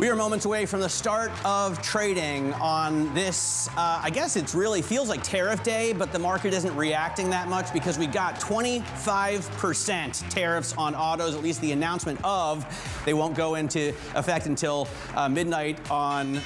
We are moments away from the start of trading on this, I guess it really feels like tariff day, but the market isn't reacting that much because we got 25% tariffs on autos, at least the announcement of. They won't go into effect until midnight on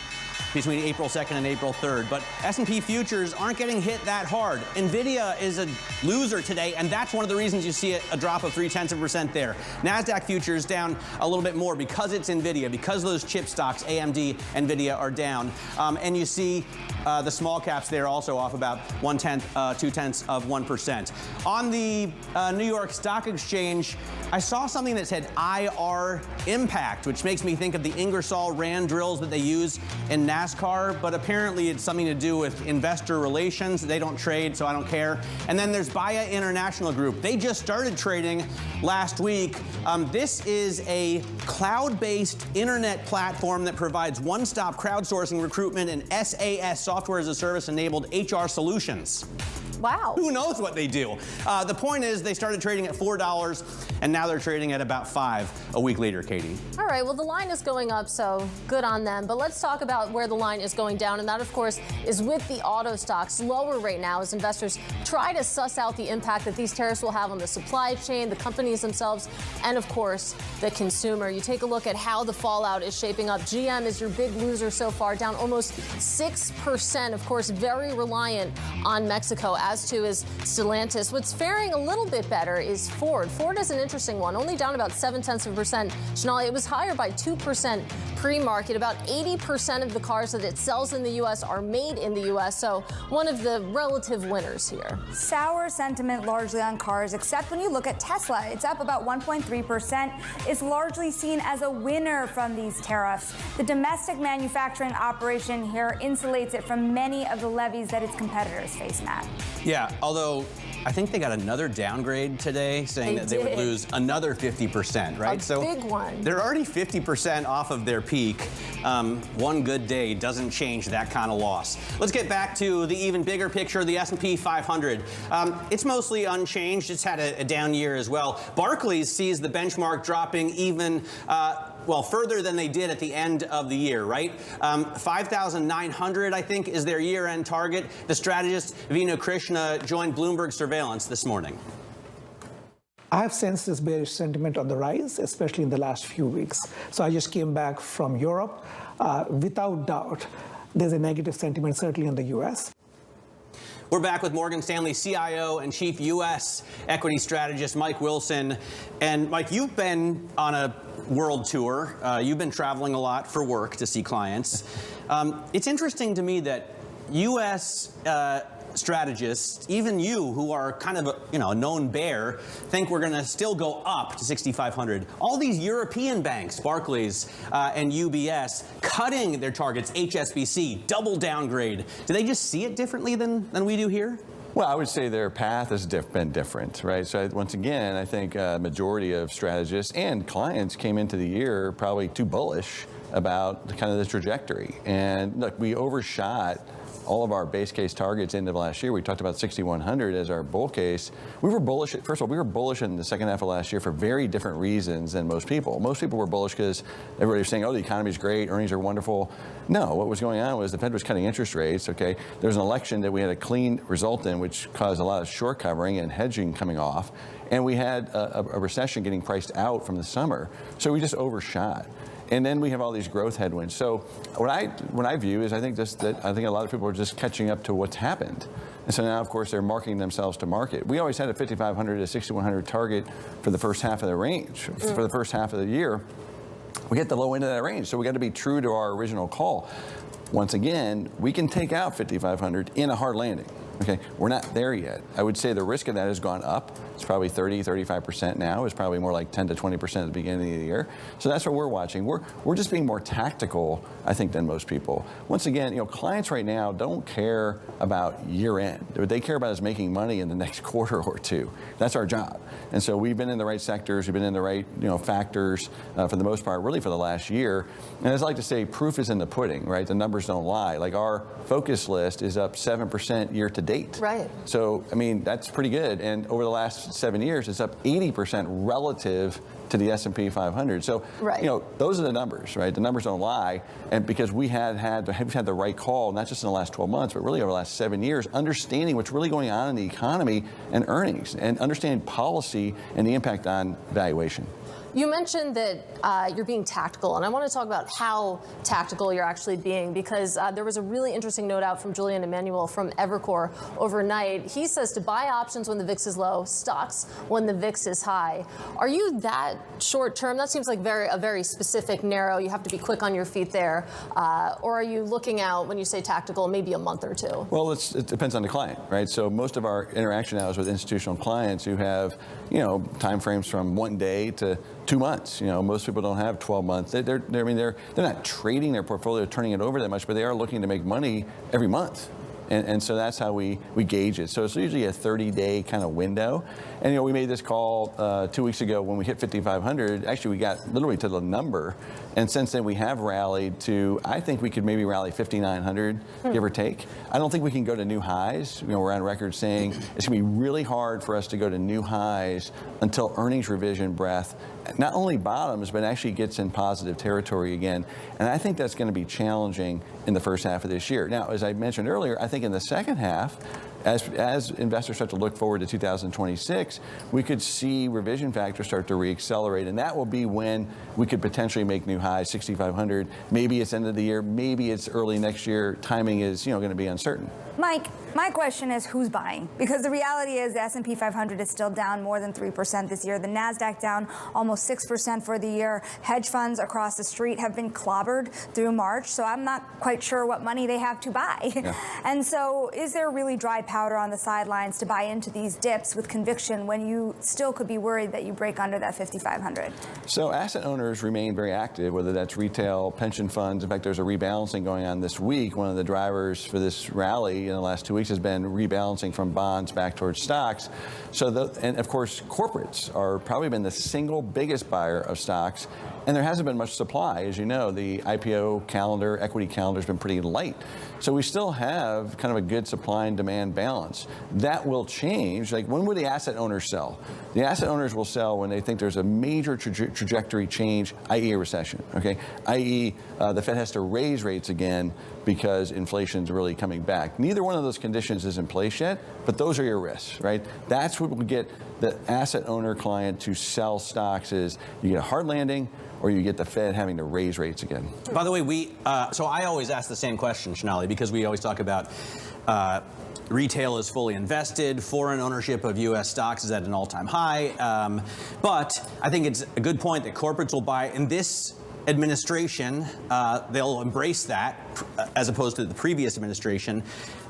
between April 2nd and April 3rd. But S&P futures aren't getting hit that hard. NVIDIA is a loser today, and that's one of the reasons you see a drop of 0.3% there. NASDAQ futures down a little bit more because it's NVIDIA, because those chip stocks, AMD, NVIDIA, are down. And you see the small caps there also off about 0.2%. On the New York Stock Exchange, I saw something that said IR impact, which makes me think of the Ingersoll Rand drills that they use in NASCAR, but apparently it's something to do with investor relations. They don't trade, so I don't care. And then there's Baya International Group. They just started trading last week. This is a cloud-based internet platform that provides one-stop crowdsourcing, recruitment, and SAS, software as a service enabled HR solutions. Wow. Who knows what they do? The point is they started trading at $4, and now they're trading at about $5 a week later, Katie. All right, well, the line is going up, so good on them. But let's talk about where the line is going down, and that, of course, is with the auto stocks lower right now as investors try to suss out the impact that these tariffs will have on the supply chain, the companies themselves, and, of course, the consumer. You take a look at how the fallout is shaping up. GM is your big loser so far, down almost 6%, of course, very reliant on Mexico, as to is Stellantis. What's faring a little bit better is Ford. Ford is an interesting one, only down about 0.7%. Sonali, it was higher by 2% pre-market. About 80% of the cars that it sells in the U.S. are made in the U.S., so one of the relative winners here. Sour sentiment largely on cars, except when you look at Tesla. It's up about 1.3%. It's largely seen as a winner from these tariffs. The domestic manufacturing operation here insulates it from many of the levies that its competitors face, Matt. Yeah, although I think they got another downgrade today saying that they would lose another 50%, right? A big one. They're already 50% off of their peak. One good day doesn't change that kind of loss. Let's get back to the even bigger picture, the S&P 500. It's mostly unchanged. It's had a down year as well. Barclays sees the benchmark dropping even well, further than they did at the end of the year, right? 5,900, I think, is their year-end target. The strategist Vinu Krishna joined Bloomberg Surveillance this morning. I have sensed this bearish sentiment on the rise, especially in the last few weeks. So I just came back from Europe. Without doubt, there's a negative sentiment, certainly in the U.S. We're back with Morgan Stanley CIO and Chief U.S. Equity Strategist Mike Wilson. And Mike, you've been on a world tour. You've been traveling a lot for work to see clients. It's interesting to me that U.S. strategists, even you, who are kind of a known bear, think we're going to still go up to 6,500. All these European banks, Barclays and UBS, cutting their targets, HSBC, double downgrade. Do they just see it differently than we do here? Well, I would say their path has been different, right? So once again, I think a majority of strategists and clients came into the year probably too bullish about kind of the trajectory. And look, we overshot all of our base case targets end of last year. We talked about 6,100 as our bull case. We were bullish. First of all, we were bullish in the second half of last year for very different reasons than most people. Most people were bullish because everybody was saying, oh, the economy's great, earnings are wonderful. No, what was going on was the Fed was cutting interest rates, okay? There was an election that we had a clean result in, which caused a lot of short covering and hedging coming off. And we had a recession getting priced out from the summer. So we just overshot. And then we have all these growth headwinds. So what I view is I think a lot of people are just catching up to what's happened. And so now, of course, they're marking themselves to market. We always had a 5,500 to 6,100 target for the first half of the range, for the first half of the year. We get the low end of that range. So we got to be true to our original call. Once again, we can take out 5,500 in a hard landing. Okay, we're not there yet. I would say the risk of that has gone up. It's probably 30, 35% now. It's probably more like 10 to 20% at the beginning of the year. So that's what we're watching. We're just being more tactical, I think, than most people. Once again, clients right now don't care about year end. What they care about is making money in the next quarter or two. That's our job. And so we've been in the right sectors. We've been in the right factors for the most part, really for the last year. And as I like to say, proof is in the pudding, right? The numbers don't lie. Like our focus list is up 7% year to date. Right. So, I mean, that's pretty good. And over the last 7 years, it's up 80% relative to the S&P 500. So, right. you know, those are the numbers, right? The numbers don't lie. And because we've had the right call, not just in the last 12 months, but really over the last 7 years, understanding what's really going on in the economy and earnings, and understanding policy and the impact on valuation. You mentioned that you're being tactical, and I want to talk about how tactical you're actually being, because there was a really interesting note out from Julian Emanuel from Evercore overnight. He says to buy options when the VIX is low, stocks when the VIX is high. Are you that short term? That seems like a very specific, narrow, you have to be quick on your feet there. Or are you looking out, when you say tactical, maybe a month or two? Well, it depends on the client, right? So most of our interaction now is with institutional clients who have, you know, time frames from 1 day to 2 months. You know, most people don't have 12 months. They're not trading their portfolio, turning it over that much, but they are looking to make money every month. And so that's how we gauge it. So it's usually a 30-day kind of window. And, you know, we made this call 2 weeks ago when we hit 5,500. Actually, we got literally to the number. And since then, we have rallied to, I think we could maybe rally 5,900, give or take. I don't think we can go to new highs. You know, we're on record saying it's going to be really hard for us to go to new highs until earnings revision breath not only bottoms, but actually gets in positive territory again. And I think that's going to be challenging in the first half of this year. Now, as I mentioned earlier, I think in the second half, as investors start to look forward to 2026, we could see revision factors start to reaccelerate, and that will be when we could potentially make new highs, 6,500. Maybe it's end of the year, maybe it's early next year. Timing is, you know, going to be uncertain. Mike, my question is who's buying? Because the reality is the S&P 500 is still down more than 3% this year. The NASDAQ down almost 6% for the year. Hedge funds across the street have been clobbered through March, so I'm not quite sure what money they have to buy. Yeah. And so is there really dry powder on the sidelines to buy into these dips with conviction when you still could be worried that you break under that 5,500? So asset owners remain very active, whether that's retail, pension funds. In fact, there's a rebalancing going on this week. One of the drivers for this rally in the last 2 weeks has been rebalancing from bonds back towards stocks. So, and of course, corporates are probably been the single biggest buyer of stocks. And there hasn't been much supply. As you know, the IPO calendar, equity calendar has been pretty light. So we still have kind of a good supply and demand balance. That will change. Like, when will the asset owners sell? The asset owners will sell when they think there's a major trajectory change, i.e. a recession, okay? I.e. The Fed has to raise rates again because inflation's really coming back. Neither one of those conditions is in place yet, but those are your risks, right? That's what will get the asset owner client to sell stocks, is you get a hard landing or you get the Fed having to raise rates again. By the way, so I always ask the same question, Sonali, because we always talk about retail is fully invested, foreign ownership of U.S. stocks is at an all-time high. But I think it's a good point that corporates will buy. In this administration, they'll embrace that as opposed to the previous administration.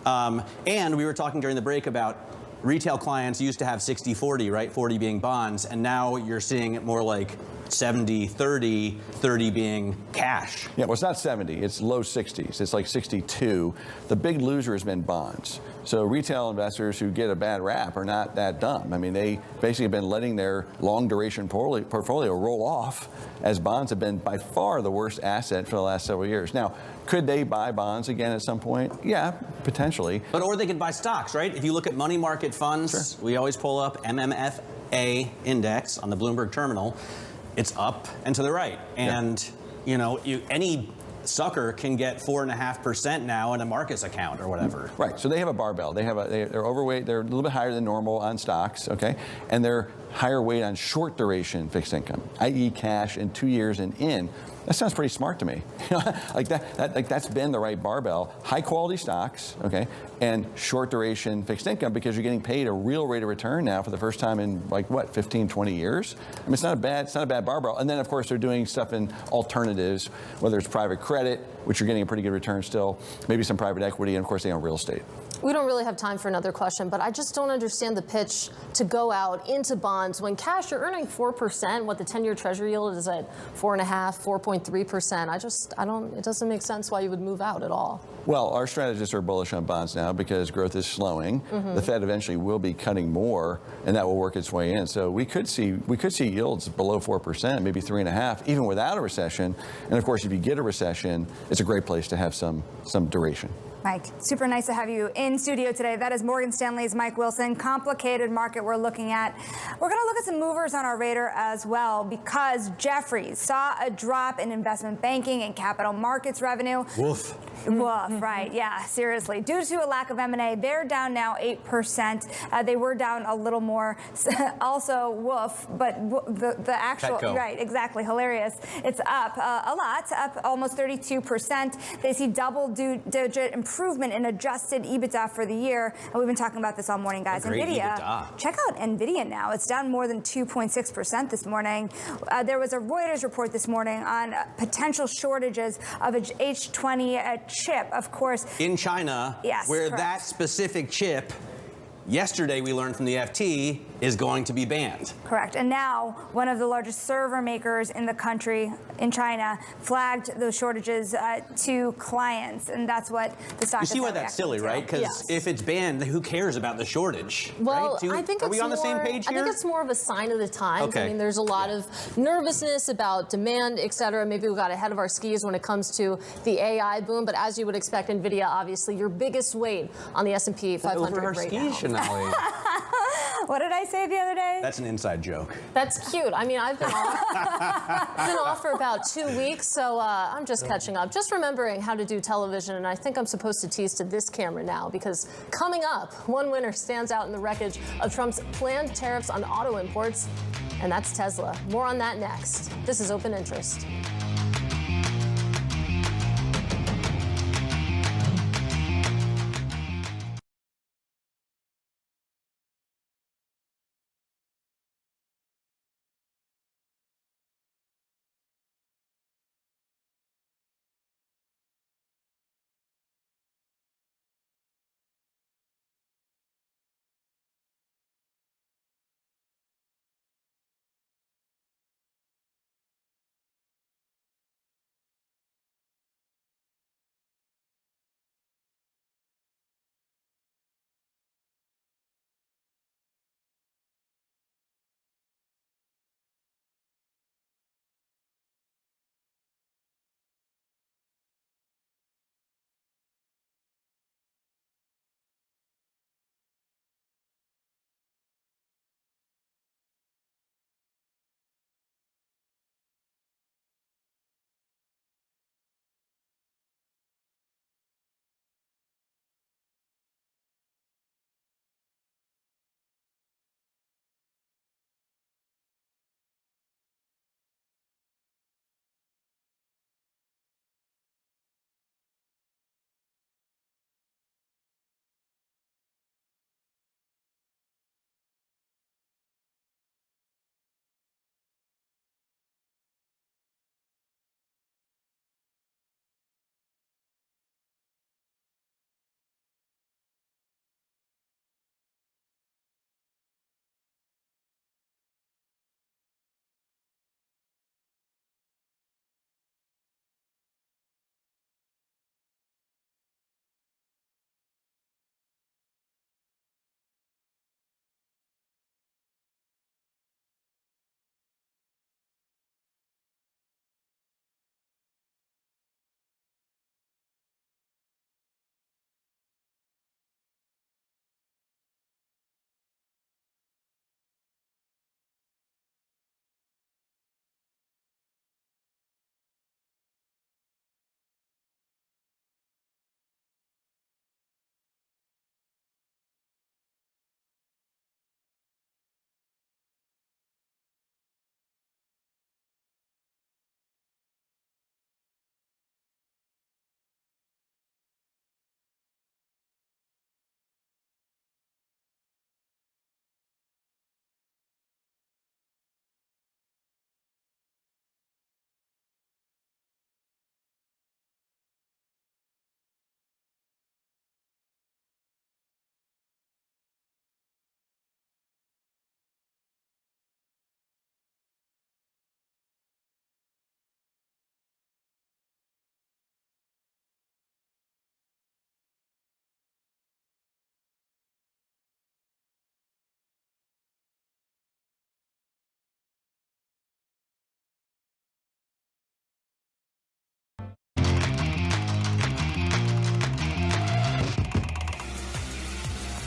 And we were talking during the break about retail clients used to have 60-40, right? 40 being bonds, and now you're seeing it more like 70-30, 30 being cash. Yeah, well, it's not 70, it's low 60s. It's like 62. The big loser has been bonds. So retail investors who get a bad rap are not that dumb. I mean, they basically have been letting their long duration portfolio roll off, as bonds have been by far the worst asset for the last several years. Now, could they buy bonds again at some point? Yeah, potentially. But or they could buy stocks, right? If you look at money market funds, sure. We always pull up MMFA index on the Bloomberg terminal. It's up and to the right. And, you know, any sucker can get 4.5% now in a Marcus account or whatever. Right. So they have a barbell. They're overweight. They're a little bit higher than normal on stocks, okay? And they're higher weight on short duration fixed income, i.e. cash in 2 years and in. That sounds pretty smart to me. Like that's been the right barbell. High quality stocks, okay, and short duration fixed income, because you're getting paid a real rate of return now for the first time in, like, what, 15, 20 years? I mean, it's not a bad barbell. And then of course they're doing stuff in alternatives, whether it's private credit, which you're getting a pretty good return still, maybe some private equity, and of course they own real estate. We don't really have time for another question, but I just don't understand the pitch to go out into bonds when cash, you're earning 4%, what the 10-year treasury yield is at 4.5%, 4.3%. It doesn't make sense why you would move out at all. Well, our strategists are bullish on bonds now because growth is slowing. Mm-hmm. The Fed eventually will be cutting more, and that will work its way in. So we could see yields below 4%, maybe 3.5%, even without a recession. And of course, if you get a recession, it's a great place to have some duration. Mike, super nice to have you in studio today. That is Morgan Stanley's Mike Wilson. Complicated market we're looking at. We're going to look at some movers on our radar as well, because Jefferies saw a drop in investment banking and capital markets revenue. Woof. Woof, right, yeah, seriously. Due to a lack of M&A, they're down now 8%. They were down a little more. Also, woof, but the actual, Petco. right, exactly, hilarious. It's up a lot, up almost 32%. They see double-digit improvement in adjusted EBITDA for the year. And we've been talking about this all morning, guys. Great NVIDIA, EBITDA. check out NVIDIA now. It's down more than 2.6% this morning. There was a Reuters report this morning on potential shortages of a H20 chip, of course. In China, Yes, where correct. that specific chip, yesterday we learned from the FT, is going to be banned. Correct. And now one of the largest server makers in the country, in China, flagged those shortages to clients. And that's what the stock You is see why now that's reacting silly, to. right? Because Yes. if it's banned, who cares about the shortage? Well, right? I think are it's we on the same more- page here? I think it's more of a sign of the times. Okay. I mean, there's a lot of nervousness about demand, et cetera. Maybe we got ahead of our skis when it comes to the AI boom. But as you would expect, NVIDIA, obviously, your biggest weight on the S&P 500 Over our right skis, now. Shanali. What did I say the other day? That's an inside joke. That's cute. I mean, I've been off for about 2 weeks, so I'm just catching up. Just remembering how to do television, and I think I'm supposed to tease to this camera now, because coming up, one winner stands out in the wreckage of Trump's planned tariffs on auto imports, and that's Tesla. More on that next. This is Open Interest.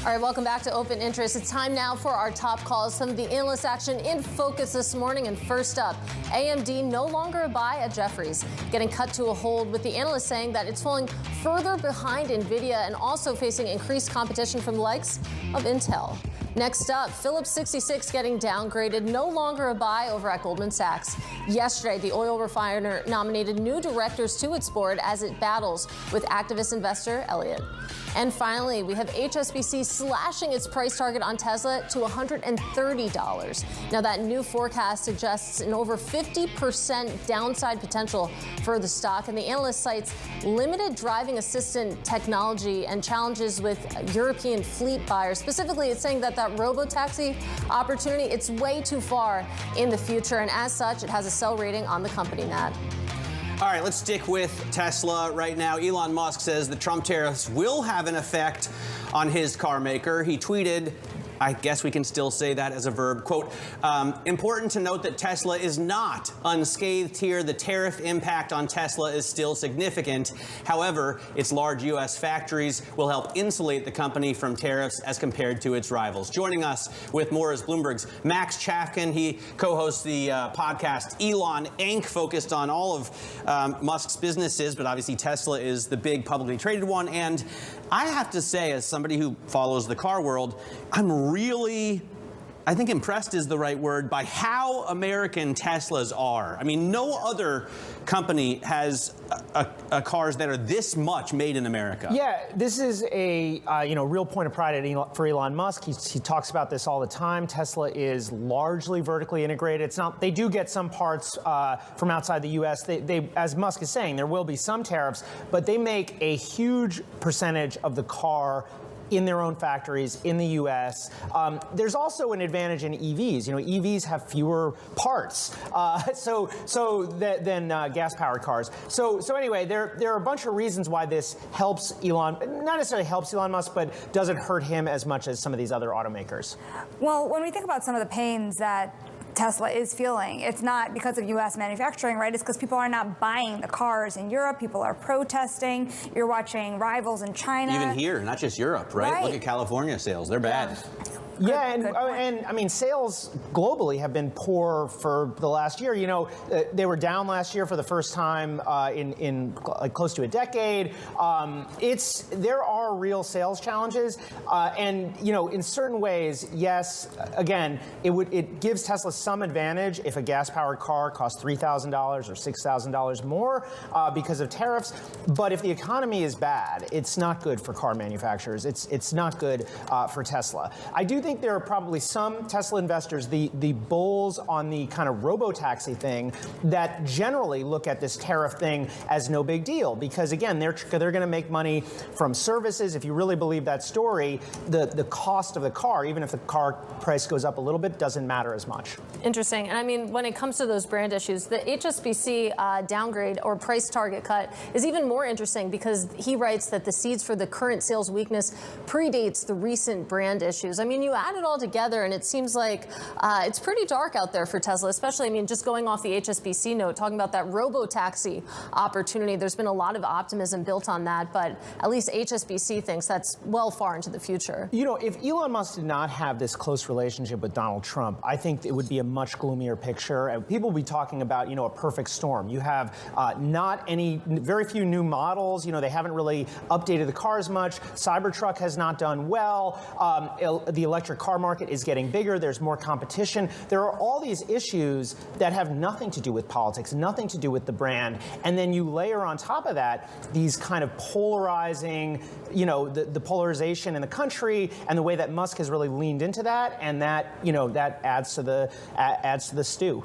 All right, welcome back to Open Interest. It's time now for our top calls. Some of the analyst action in focus this morning. And first up, AMD no longer a buy at Jefferies, getting cut to a hold, with the analyst saying that it's falling further behind NVIDIA and also facing increased competition from the likes of Intel. Next up, Phillips 66 getting downgraded, no longer a buy over at Goldman Sachs. Yesterday, the oil refiner nominated new directors to its board as it battles with activist investor Elliott. And finally, we have HSBC slashing its price target on Tesla to $130. Now, that new forecast suggests an over 50% downside potential for the stock, and the analyst cites limited driving assistant technology and challenges with European fleet buyers. Specifically, it's saying that robo-taxi opportunity, it's way too far in the future, and as such, it has a sell rating on the company, Matt. All right, let's stick with Tesla right now. Elon Musk says the Trump tariffs will have an effect on his car maker. He tweeted, I guess we can still say that as a verb, quote, important to note that Tesla is not unscathed here. The tariff impact on Tesla is still significant. However, its large U.S. factories will help insulate the company from tariffs as compared to its rivals. Joining us with more is Bloomberg's Max Chafkin. He co-hosts the podcast Elon Inc., focused on all of Musk's businesses, but obviously Tesla is the big publicly traded one. And I have to say, as somebody who follows the car world, I'm really, I think impressed is the right word, by how American Teslas are. I mean, no other company has cars that are this much made in America. Yeah, this is a real point of pride for Elon Musk. He talks about this all the time. Tesla is largely vertically integrated. It's not. They do get some parts from outside the U.S. They, as Musk is saying, there will be some tariffs, but they make a huge percentage of the car in their own factories in the U.S. There's also an advantage in EVs. You know, EVs have fewer parts, than gas-powered cars. So anyway, there are a bunch of reasons why this helps Elon, not necessarily helps Elon Musk, but doesn't hurt him as much as some of these other automakers. Well, when we think about some of the pains that Tesla is feeling, it's not because of U.S. manufacturing, right? It's because people are not buying the cars in Europe. People are protesting. You're watching rivals in China. Even here, not just Europe, right? Look at California sales. They're bad. Yeah, and I mean, sales globally have been poor for the last year. You know, they were down last year for the first time in like close to a decade. There are real sales challenges, and you know, in certain ways, yes. Again, it gives Tesla some advantage if a gas-powered car costs $3,000 or $6,000 more because of tariffs. But if the economy is bad, it's not good for car manufacturers. It's not good for Tesla. I do think there are probably some Tesla investors, the bulls on the kind of robo-taxi thing, that generally look at this tariff thing as no big deal, because again, they're going to make money from services. If you really believe that story, the cost of the car, even if the car price goes up a little bit, doesn't matter as much. Interesting. And I mean, when it comes to those brand issues, the HSBC downgrade or price target cut is even more interesting, because he writes that the seeds for the current sales weakness predates the recent brand issues. I mean, you add it all together, and it seems like it's pretty dark out there for Tesla, especially, I mean, just going off the HSBC note, talking about that robo-taxi opportunity. There's been a lot of optimism built on that, but at least HSBC thinks that's well far into the future. You know, if Elon Musk did not have this close relationship with Donald Trump, I think it would be a much gloomier picture. And people will be talking about, you know, a perfect storm. You have very few new models. You know, they haven't really updated the cars much. Cybertruck has not done well. The electric car market is getting bigger. There's more competition. There are all these issues that have nothing to do with politics, nothing to do with the brand. And then you layer on top of that these kind of polarizing, you know, the polarization in the country and the way that Musk has really leaned into that, and that, you know, that adds to the stew.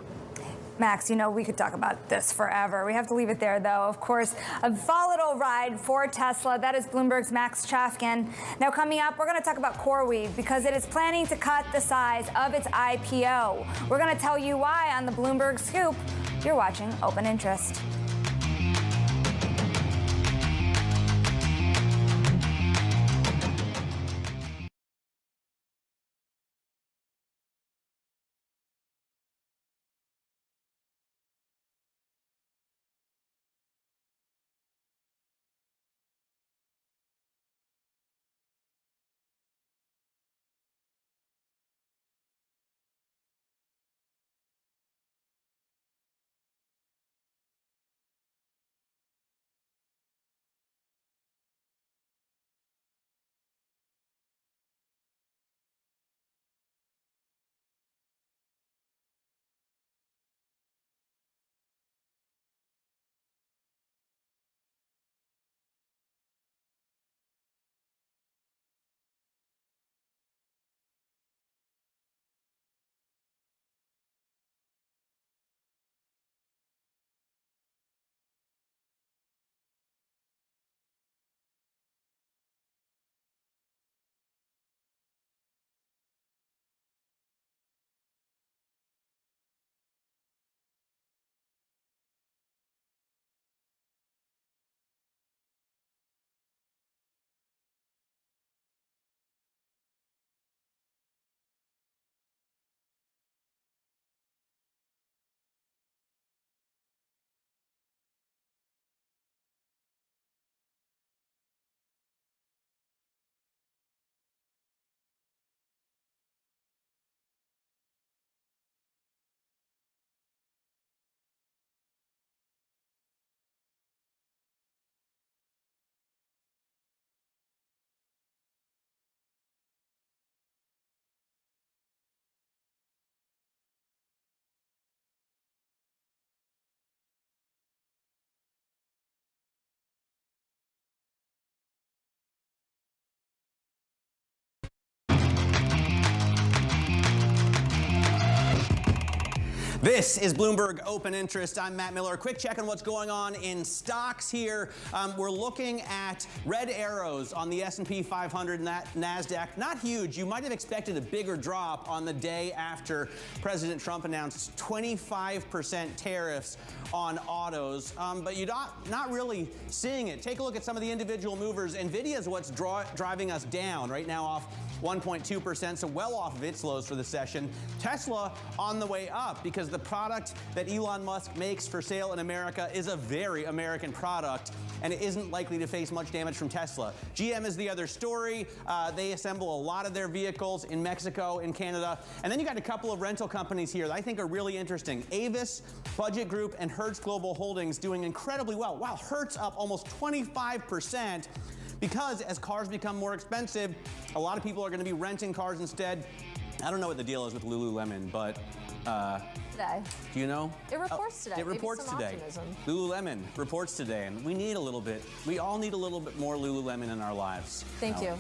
Max, you know, we could talk about this forever. We have to leave it there, though. Of course, a volatile ride for Tesla. That is Bloomberg's Max Chafkin. Now, coming up, we're going to talk about CoreWeave, because it is planning to cut the size of its IPO. We're going to tell you why on the Bloomberg Scoop. You're watching Open Interest. This is Bloomberg Open Interest. I'm Matt Miller. Quick check on what's going on in stocks here. We're looking at red arrows on the S&P 500 and that NASDAQ. Not huge. You might have expected a bigger drop on the day after President Trump announced 25% tariffs on autos, but you're not really seeing it. Take a look at some of the individual movers. NVIDIA is what's driving us down right now, off 1.2%, so well off of its lows for the session. Tesla on the way up because the product that Elon Musk makes for sale in America is a very American product, and it isn't likely to face much damage from Tesla. GM is the other story. They assemble a lot of their vehicles in Mexico, in Canada. And then you got a couple of rental companies here that I think are really interesting. Avis, Budget Group, and Hertz Global Holdings doing incredibly well. Wow, Hertz up almost 25%. Because as cars become more expensive, a lot of people are going to be renting cars instead. I don't know what the deal is with Lululemon, but today. Do you know? It reports today. It reports today. Optimism. Lululemon reports today, and we all need a little bit more Lululemon in our lives. Thank you.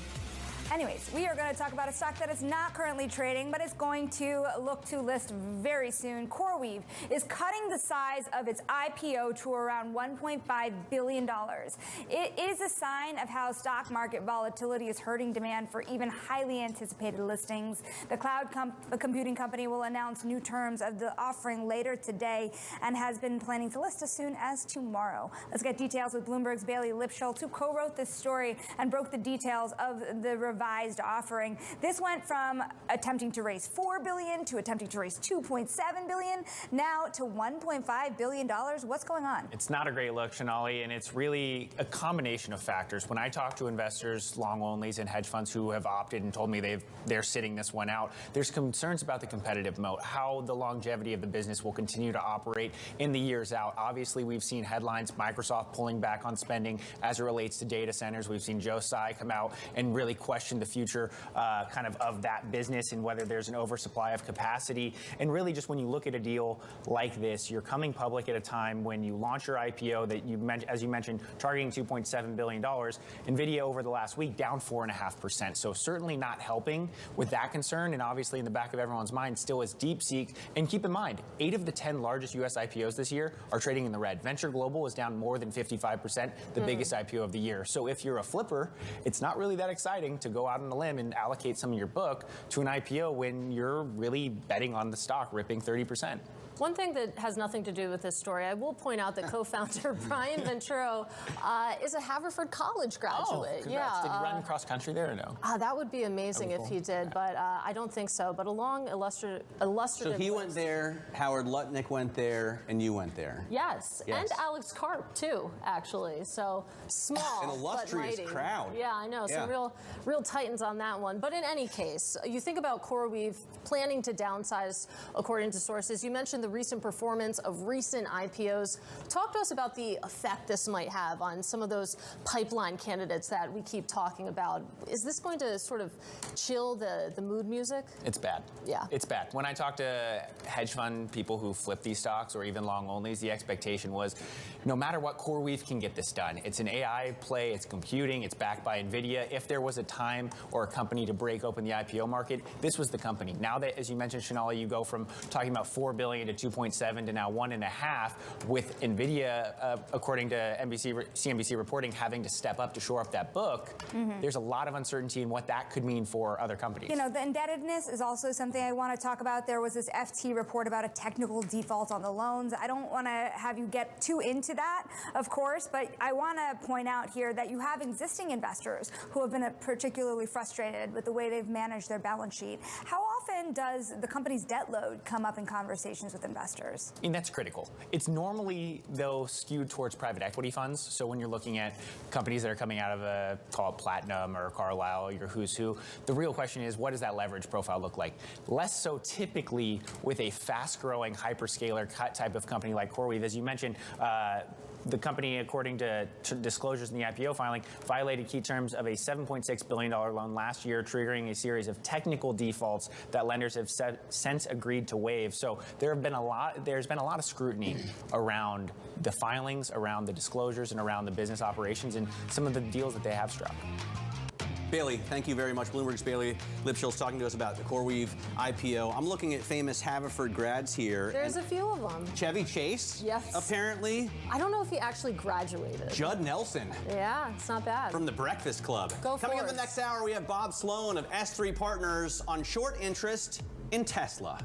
Anyways, we are going to talk about a stock that is not currently trading, but is going to look to list very soon. CoreWeave is cutting the size of its IPO to around $1.5 billion. It is a sign of how stock market volatility is hurting demand for even highly anticipated listings. The cloud computing company will announce new terms of the offering later today and has been planning to list as soon as tomorrow. Let's get details with Bloomberg's Bailey Lipschultz, who co-wrote this story and broke the details of the revised offering. This went from attempting to raise $4 billion to attempting to raise $2.7 billion, now to $1.5 billion. What's going on? It's not a great look, Sonali, and it's really a combination of factors. When I talk to investors, long onlys, and hedge funds who have opted and told me they're sitting this one out, there's concerns about the competitive moat, how the longevity of the business will continue to operate in the years out. Obviously, we've seen headlines, Microsoft pulling back on spending as it relates to data centers. We've seen Joe Tsai come out and really question the future of that business and whether there's an oversupply of capacity. And really, just when you look at a deal like this, you're coming public at a time when you launch your IPO that as you mentioned, targeting $2.7 billion. NVIDIA over the last week down 4.5%. So certainly not helping with that concern. And obviously in the back of everyone's mind still is DeepSeek. And keep in mind, 8 of the 10 largest U.S. IPOs this year are trading in the red. Venture Global is down more than 55%, the biggest IPO of the year. So if you're a flipper, it's not really that exciting to go out on a limb and allocate some of your book to an IPO when you're really betting on the stock ripping 30%. One thing that has nothing to do with this story, I will point out that co-founder Brian Venturo is a Haverford College graduate. Oh, congrats. Did he run cross country there or no? That would be amazing if he did, but I don't think so. But a long illustrative So he went there, Howard Lutnick went there, and you went there. Yes, and Alex Karp too, actually. So small, an illustrious but mighty. crowd. Yeah, I know. Some real titans on that one. But in any case, you think about CoreWeave planning to downsize, according to sources. You mentioned the recent performance of recent IPOs. Talk to us about the effect this might have on some of those pipeline candidates that we keep talking about. Is this going to sort of chill the mood music? It's bad. Yeah. It's bad. When I talk to hedge fund people who flip these stocks or even long onlys, the expectation was no matter what, CoreWeave can get this done. It's an AI play, it's computing, it's backed by NVIDIA. If there was a time or a company to break open the IPO market, this was the company. Now that, as you mentioned, Sonali, you go from talking about $4 billion to 2.7 to now 1.5, with NVIDIA, according to CNBC reporting, having to step up to shore up that book. There's a lot of uncertainty in what that could mean for other companies. You know, the indebtedness is also something I want to talk about. There was this FT report about a technical default on the loans. I don't want to have you get too into that, of course, but I want to point out here that you have existing investors who have been particularly frustrated with the way they've managed their balance sheet. How often does the company's debt load come up in conversations with investors? I mean, that's critical. It's normally, though, skewed towards private equity funds. So when you're looking at companies that are coming out of call it Platinum or Carlyle, your who's who, the real question is, what does that leverage profile look like? Less so typically with a fast-growing hyperscaler type of company like CoreWeave. As you mentioned, the company, according to disclosures in the IPO filing, violated key terms of a $7.6 billion loan last year, triggering a series of technical defaults that lenders have since agreed to waive. So there's been a lot of scrutiny around the filings, around the disclosures, and around the business operations and some of the deals that they have struck. Bailey, thank you very much. Bloomberg's Bailey Lipschultz talking to us about the CoreWeave IPO. I'm looking at famous Haverford grads here. There's a few of them. Chevy Chase, yes, apparently. I don't know if he actually graduated. Judd Nelson. Yeah, it's not bad. From the Breakfast Club. Coming up in the next hour, we have Bob Sloan of S3 Partners on short interest in Tesla.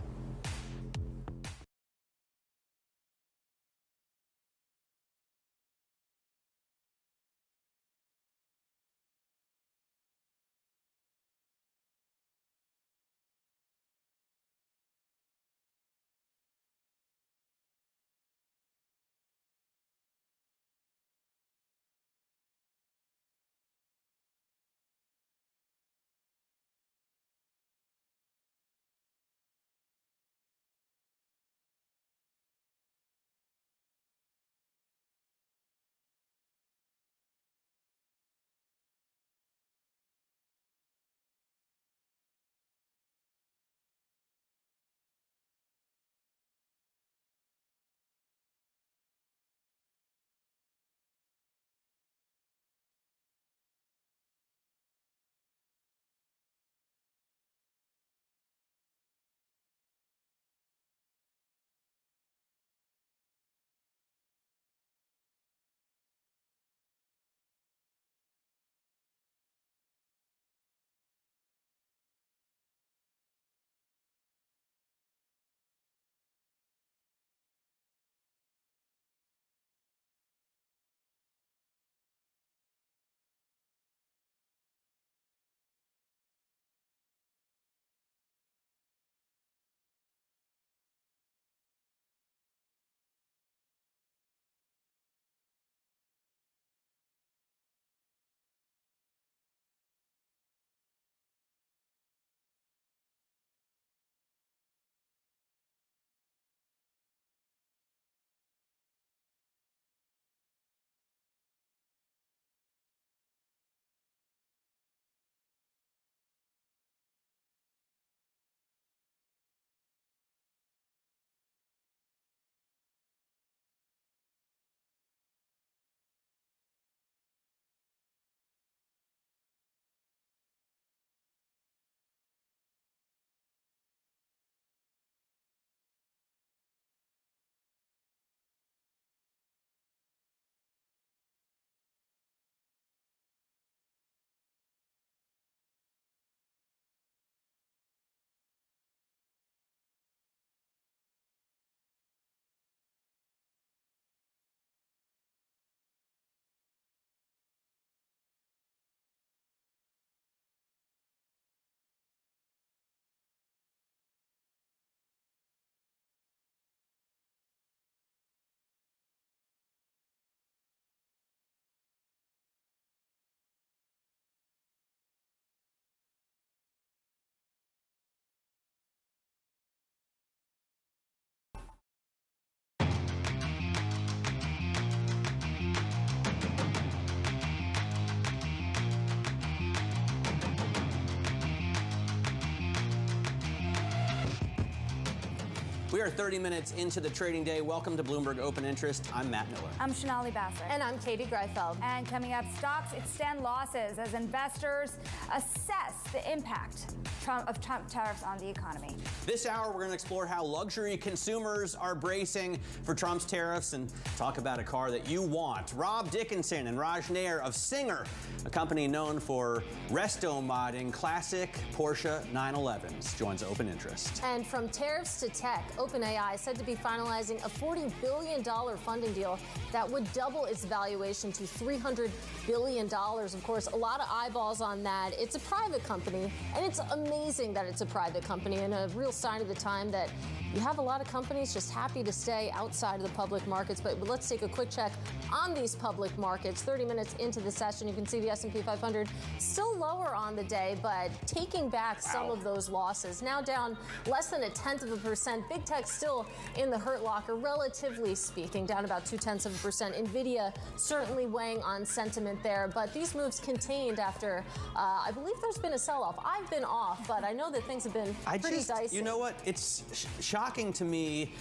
We are 30 minutes into the trading day. Welcome to Bloomberg Open Interest. I'm Matt Miller. I'm Shonali Bassett. And I'm Katie Greifeld. And coming up, stocks extend losses as investors assess the impact of Trump tariffs on the economy. This hour, we're going to explore how luxury consumers are bracing for Trump's tariffs and talk about a car that you want. Rob Dickinson and Raj Nair of Singer, a company known for resto-modding classic Porsche 911s, joins Open Interest. And from tariffs to tech, OpenAI said to be finalizing a $40 billion funding deal that would double its valuation to $300 billion. Of course, a lot of eyeballs on that. It's a private company, and it's amazing that it's a private company and a real sign of the time that you have a lot of companies just happy to stay outside of the public markets. But let's take a quick check on these public markets. 30 minutes into the session, you can see the S&P 500 still lower on the day, but taking back some of those losses. Now down less than 0.1%. Big tech still in the hurt locker, relatively speaking, down about 0.2%. NVIDIA certainly weighing on sentiment there, but these moves contained after, I believe there's been a sell-off. I've been off, but I know that things have been pretty dicey. You know what? It's shocking to me.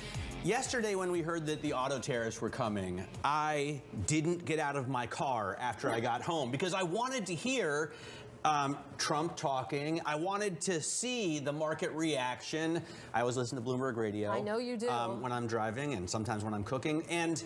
Yesterday, when we heard that the auto tariffs were coming, I didn't get out of my car after I got home because I wanted to hear Trump talking. I wanted to see the market reaction. I always listen to Bloomberg Radio. I know you do. When I'm driving and sometimes when I'm cooking. And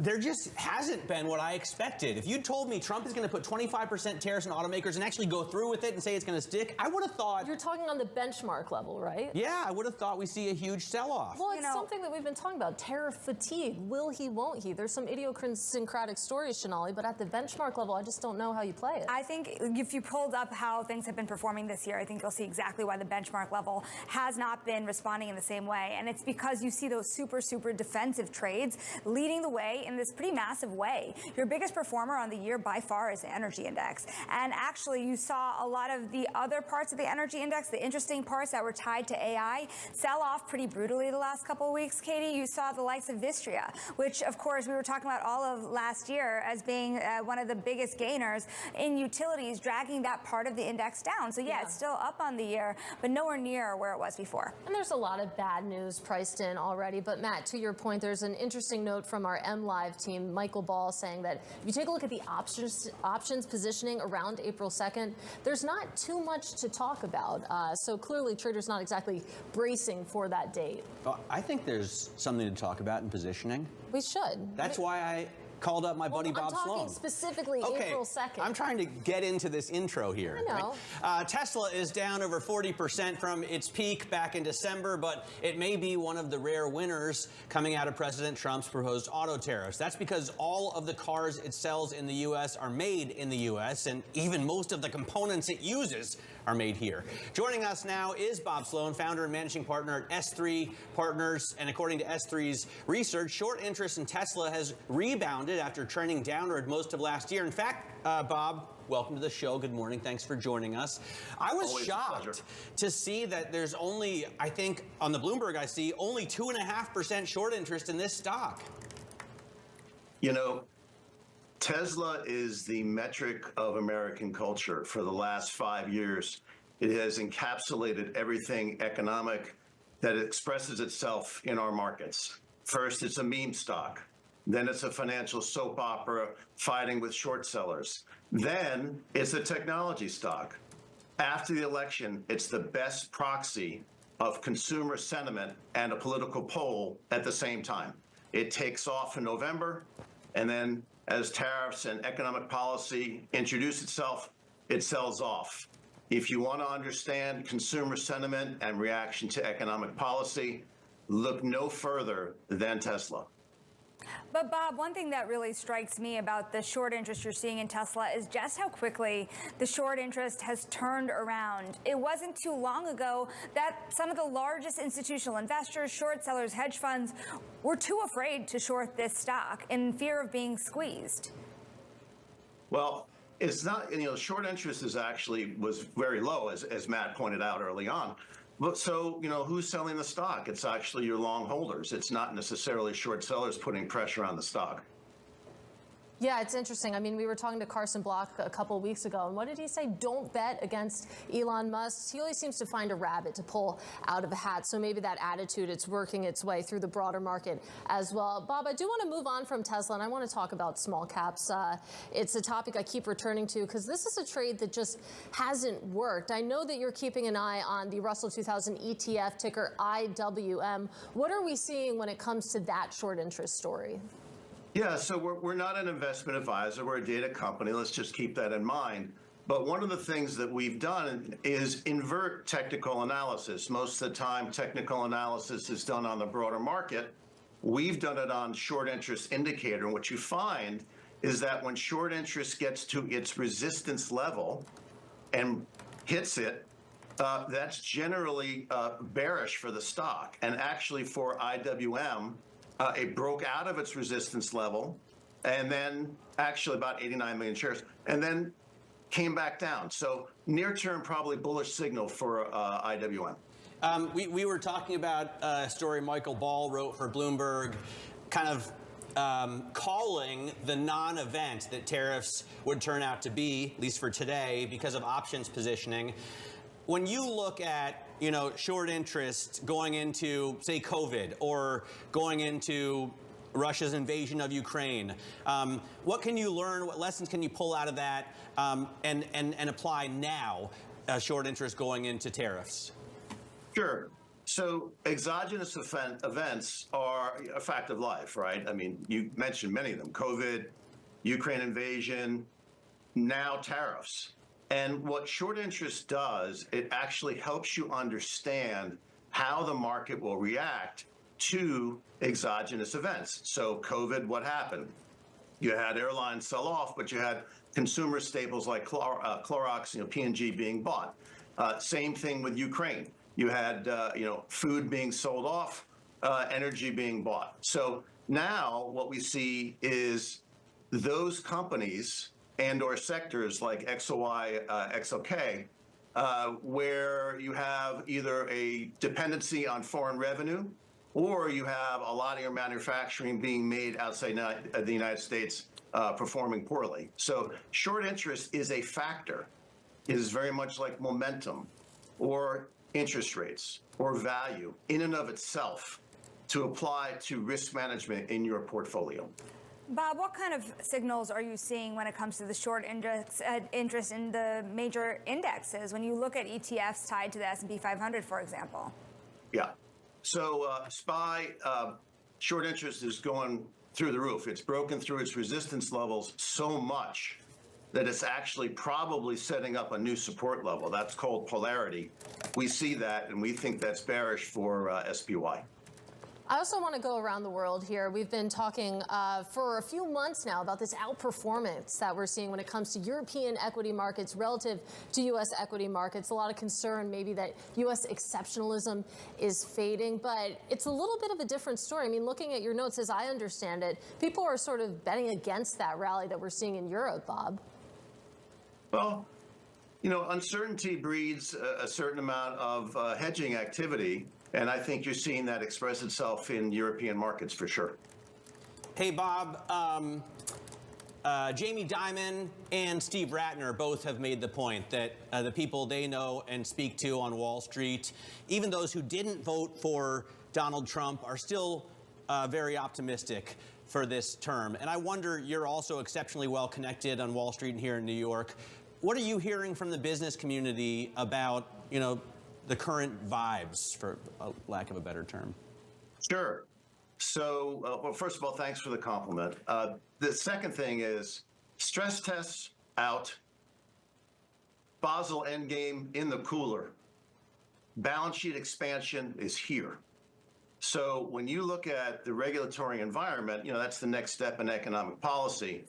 there just hasn't been what I expected. If you told me Trump is going to put 25% tariffs on automakers and actually go through with it and say it's going to stick, I would have thought... You're talking on the benchmark level, right? Yeah, I would have thought we see a huge sell-off. Well, it's something that we've been talking about, tariff fatigue. Will he, won't he? There's some idiosyncratic stories, Sonali, but at the benchmark level, I just don't know how you play it. I think if you pulled up how things have been performing this year, I think you'll see exactly why the benchmark level has not been responding in the same way. And it's because you see those super, super defensive trades leading the way in this pretty massive way. Your biggest performer on the year by far is the energy index. And actually, you saw a lot of the other parts of the energy index, the interesting parts that were tied to AI, sell off pretty brutally the last couple of weeks, Katie. You saw the likes of Vistria, which, of course, we were talking about all of last year as being one of the biggest gainers in utilities, dragging that part of the index down. So, yeah, it's still up on the year, but nowhere near where it was before. And there's a lot of bad news priced in already. But, Matt, to your point, there's an interesting note from our MLive team, Michael Ball, saying that if you take a look at the options positioning around April 2nd, there's not too much to talk about. So clearly traders not exactly bracing for that date. I think there's something to talk about in positioning. We should. That's why I called up my buddy Bob Sloan. I'm talking specifically April 2nd. I'm trying to get into this intro here. I know. Right? Tesla is down over 40% from its peak back in December, but it may be one of the rare winners coming out of President Trump's proposed auto tariffs. That's because all of the cars it sells in the U.S. are made in the U.S., and even most of the components it uses are made here. Joining us now is Bob Sloan, founder and managing partner at S3 Partners. And according to S3's research, short interest in Tesla has rebounded after trending downward most of last year. In fact, Bob, welcome to the show. Good morning. Thanks for joining us. I was shocked to see that there's only, I think, on the Bloomberg I see, only 2.5% short interest in this stock. You know, Tesla is the metric of American culture for the last 5 years. It has encapsulated everything economic that expresses itself in our markets. First, it's a meme stock. Then it's a financial soap opera fighting with short sellers. Then it's a technology stock. After the election, it's the best proxy of consumer sentiment and a political poll at the same time. It takes off in November, and then as tariffs and economic policy introduce itself, it sells off. If you want to understand consumer sentiment and reaction to economic policy, look no further than Tesla. But Bob, one thing that really strikes me about the short interest you're seeing in Tesla is just how quickly the short interest has turned around. It wasn't too long ago that some of the largest institutional investors, short sellers, hedge funds were too afraid to short this stock in fear of being squeezed. Well, it's not, short interest was very low, as Matt pointed out early on. But so, who's selling the stock? It's actually your long holders. It's not necessarily short sellers putting pressure on the stock. Yeah, it's interesting. I mean, we were talking to Carson Block a couple of weeks ago, and what did he say? Don't bet against Elon Musk. He always seems to find a rabbit to pull out of a hat. So maybe that attitude, it's working its way through the broader market as well. Bob, I do want to move on from Tesla, and I want to talk about small caps. It's a topic I keep returning to because this is a trade that just hasn't worked. I know that you're keeping an eye on the Russell 2000 ETF, ticker IWM. What are we seeing when it comes to that short interest story? Yeah, so we're not an investment advisor. We're a data company. Let's just keep that in mind. But one of the things that we've done is invert technical analysis. Most of the time, technical analysis is done on the broader market. We've done it on short interest indicator. And what you find is that when short interest gets to its resistance level and hits it, that's generally bearish for the stock. And actually for IWM, it broke out of its resistance level, and then actually about 89 million shares, and then came back down. So near-term, probably bullish signal for IWM. We were talking about a story Michael Ball wrote for Bloomberg, kind of calling the non-event that tariffs would turn out to be, at least for today, because of options positioning. When you look at, short interest going into, say, COVID or going into Russia's invasion of Ukraine. What can you learn? What lessons can you pull out of that and apply now, short interest going into tariffs? Sure. So exogenous events are a fact of life, right? I mean, you mentioned many of them: COVID, Ukraine invasion, now tariffs. And what short interest does, it actually helps you understand how the market will react to exogenous events. So COVID, what happened? You had airlines sell off, but you had consumer staples like Clorox, P&G being bought. Same thing with Ukraine. You had, food being sold off, energy being bought. So now what we see is those companies and or sectors like XOY, XOK, where you have either a dependency on foreign revenue, or you have a lot of your manufacturing being made outside the United States, performing poorly. So short interest is a factor. It is very much like momentum or interest rates or value in and of itself to apply to risk management in your portfolio. Bob, what kind of signals are you seeing when it comes to the short interest in the major indexes when you look at ETFs tied to the S&P 500, for example? Yeah. So SPY, short interest is going through the roof. It's broken through its resistance levels so much that it's actually probably setting up a new support level. That's called polarity. We see that, and we think that's bearish for SPY. I also want to go around the world here. We've been talking for a few months now about this outperformance that we're seeing when it comes to European equity markets relative to U.S. equity markets. A lot of concern maybe that U.S. exceptionalism is fading, but it's a little bit of a different story. I mean, looking at your notes, as I understand it, people are sort of betting against that rally that we're seeing in Europe, Bob. Well, uncertainty breeds a certain amount of hedging activity, and I think you're seeing that express itself in European markets for sure. Hey, Bob, Jamie Dimon and Steve Ratner both have made the point that the people they know and speak to on Wall Street, even those who didn't vote for Donald Trump, are still very optimistic for this term. And I wonder, you're also exceptionally well connected on Wall Street and here in New York. What are you hearing from the business community about, the current vibes, for lack of a better term? Sure. So, well, first of all, thanks for the compliment. The second thing is stress tests out, Basel endgame in the cooler, balance sheet expansion is here. So when you look at the regulatory environment, that's the next step in economic policy.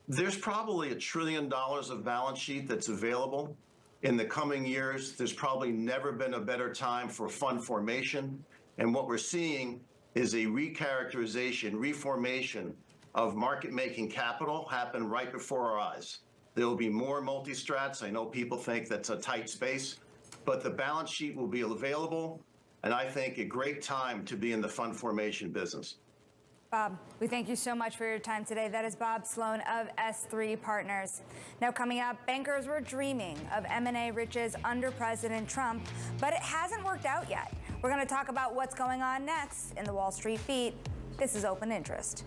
There's probably $1 trillion of balance sheet that's available in the coming years. There's probably never been a better time for fund formation. And what we're seeing is a recharacterization, reformation of market-making capital happen right before our eyes. There will be more multi-strats. I know people think that's a tight space, but the balance sheet will be available. And I think a great time to be in the fund formation business. Bob, we thank you so much for your time today. That is Bob Sloan of S3 Partners. Now coming up, bankers were dreaming of M&A riches under President Trump, but it hasn't worked out yet. We're going to talk about what's going on next in the Wall Street Beat. This is Open Interest.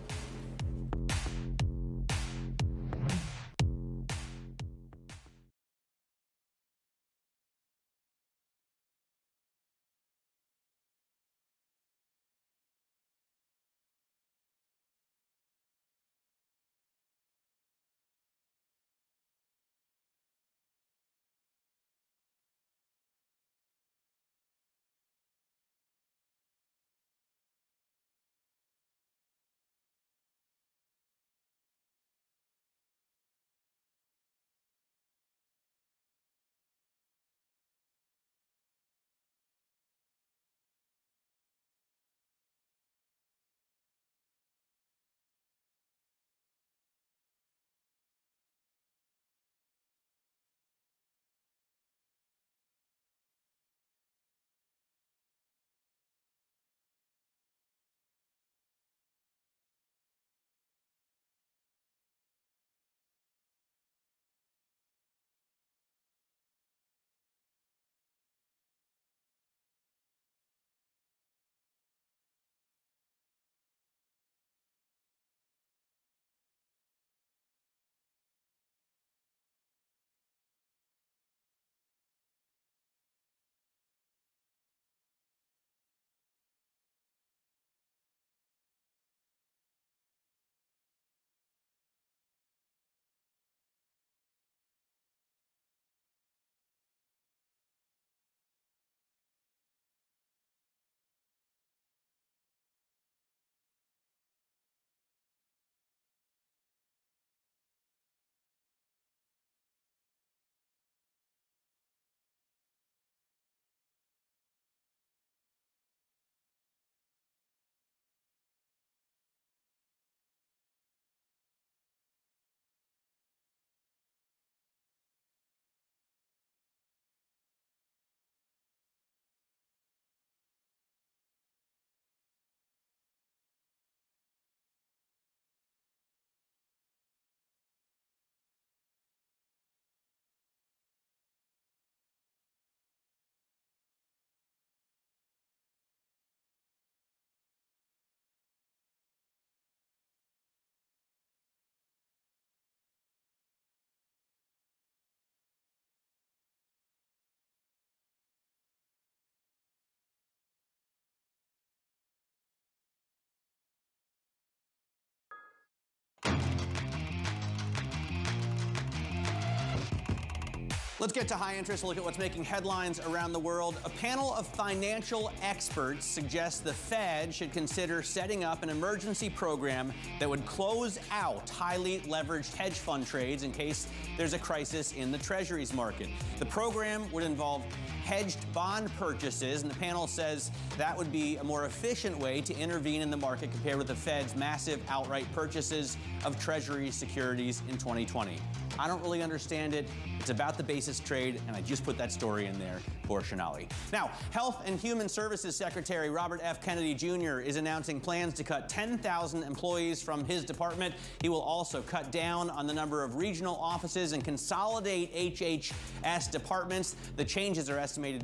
Let's get to high interest, look at what's making headlines around the world. A panel of financial experts suggests the Fed should consider setting up an emergency program that would close out highly leveraged hedge fund trades in case there's a crisis in the treasuries market. The program would involve hedged bond purchases, and the panel says that would be a more efficient way to intervene in the market compared with the Fed's massive outright purchases of treasury securities in 2020. I don't really understand it. It's about the basis trade, and I just put that story in there for Sonali. Now, Health and Human Services Secretary Robert F. Kennedy Jr. is announcing plans to cut 10,000 employees from his department. He will also cut down on the number of regional offices and consolidate HHS departments. The changes are estimated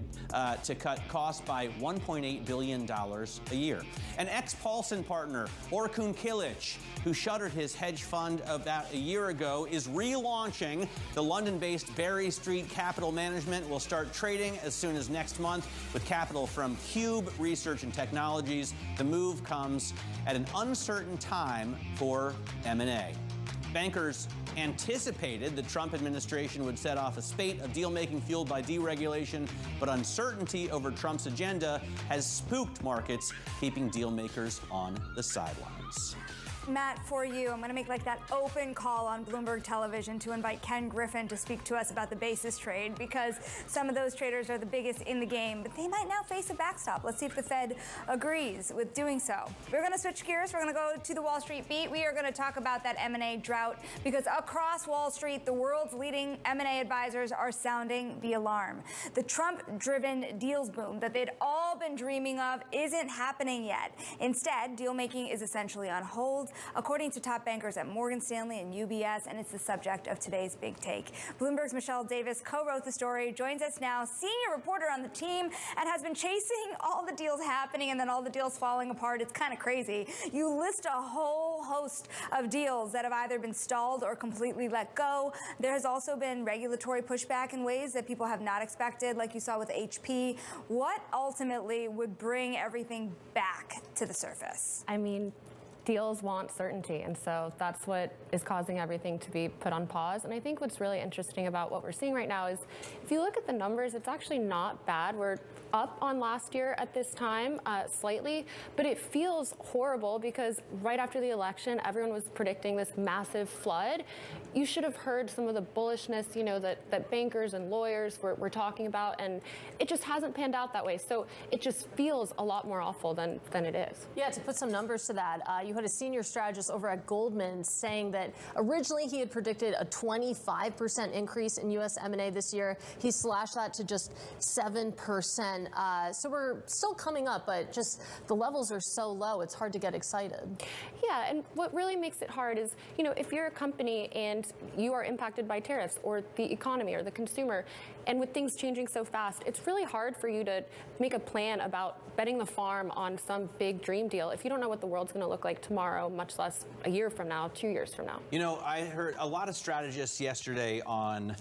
to cut costs by $1.8 billion a year. An ex-Paulson partner, Orkun Kilic, who shuttered his hedge fund about a year ago, is relaunching. The London-based Berry Street Capital Management will start trading as soon as next month with capital from Cube Research and Technologies. The move comes at an uncertain time for M&A. Bankers anticipated the Trump administration would set off a spate of deal-making fueled by deregulation, but uncertainty over Trump's agenda has spooked markets, keeping deal-makers on the sidelines. Matt, for you, I'm going to make like that open call on Bloomberg Television to invite Ken Griffin to speak to us about the basis trade, because some of those traders are the biggest in the game, but they might now face a backstop. Let's see if the Fed agrees with doing so. We're going to switch gears. We're going to go to the Wall Street beat. We are going to talk about that M&A drought, because across Wall Street, the world's leading M&A advisors are sounding the alarm. The Trump-driven deals boom that they'd all been dreaming of isn't happening yet. Instead, deal-making is essentially on hold, according to top bankers at Morgan Stanley and UBS, and it's the subject of today's Big Take. Bloomberg's Michelle Davis co-wrote the story, joins us now, senior reporter on the team, and has been chasing all the deals happening and then all the deals falling apart. It's kind of crazy. You list a whole host of deals that have either been stalled or completely let go. There has also been regulatory pushback in ways that people have not expected, like you saw with HP. What ultimately would bring everything back to the surface? I mean, deals want certainty, and so that's what is causing everything to be put on pause. And I think what's really interesting about what we're seeing right now is, if you look at the numbers, it's actually not bad. We're up on last year at this time, slightly, but it feels horrible because right after the election, everyone was predicting this massive flood. You should have heard some of the bullishness, you know, that bankers and lawyers were talking about, and it just hasn't panned out that way. So it just feels a lot more awful than it is. Yeah, to put some numbers to that, you had a senior strategist over at Goldman saying that originally he had predicted a 25% increase in U.S. M&A this year. He slashed that to just 7%. So we're still coming up, but just the levels are so low, it's hard to get excited. Yeah, and what really makes it hard is, you know, if you're a company and you are impacted by tariffs or the economy or the consumer, and with things changing so fast, it's really hard for you to make a plan about betting the farm on some big dream deal if you don't know what the world's going to look like tomorrow, much less a year from now, 2 years from now. You know, I heard a lot of strategists yesterday on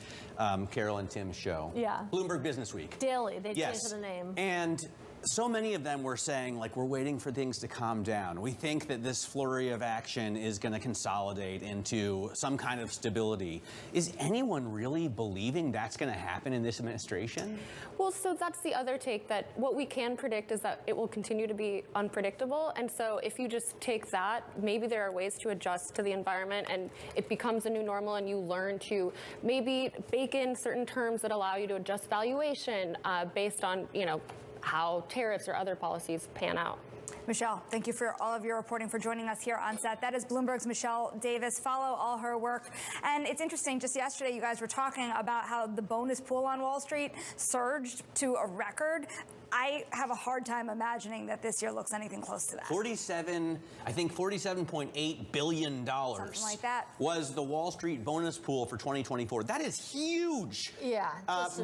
Carol and Tim's show. Yeah. Bloomberg Business Week. Daily, they changed the name. And so many of them were saying, like, we're waiting for things to calm down. We think that this flurry of action is going to consolidate into some kind of stability. Is anyone really believing that's going to happen in this administration? Well, so that's the other take, that what we can predict is that it will continue to be unpredictable. And so if you just take that, maybe there are ways to adjust to the environment and it becomes a new normal, and you learn to maybe bake in certain terms that allow you to adjust valuation based on, you know, how tariffs or other policies pan out. Michelle, thank you for all of your reporting, for joining us here on set. That is Bloomberg's Michelle Davis. Follow all her work. And it's interesting, just yesterday you guys were talking about how the bonus pool on Wall Street surged to a record. I have a hard time imagining that this year looks anything close to that. $47.8 billion Something like that was the Wall Street bonus pool for 2024. That is huge. Yeah.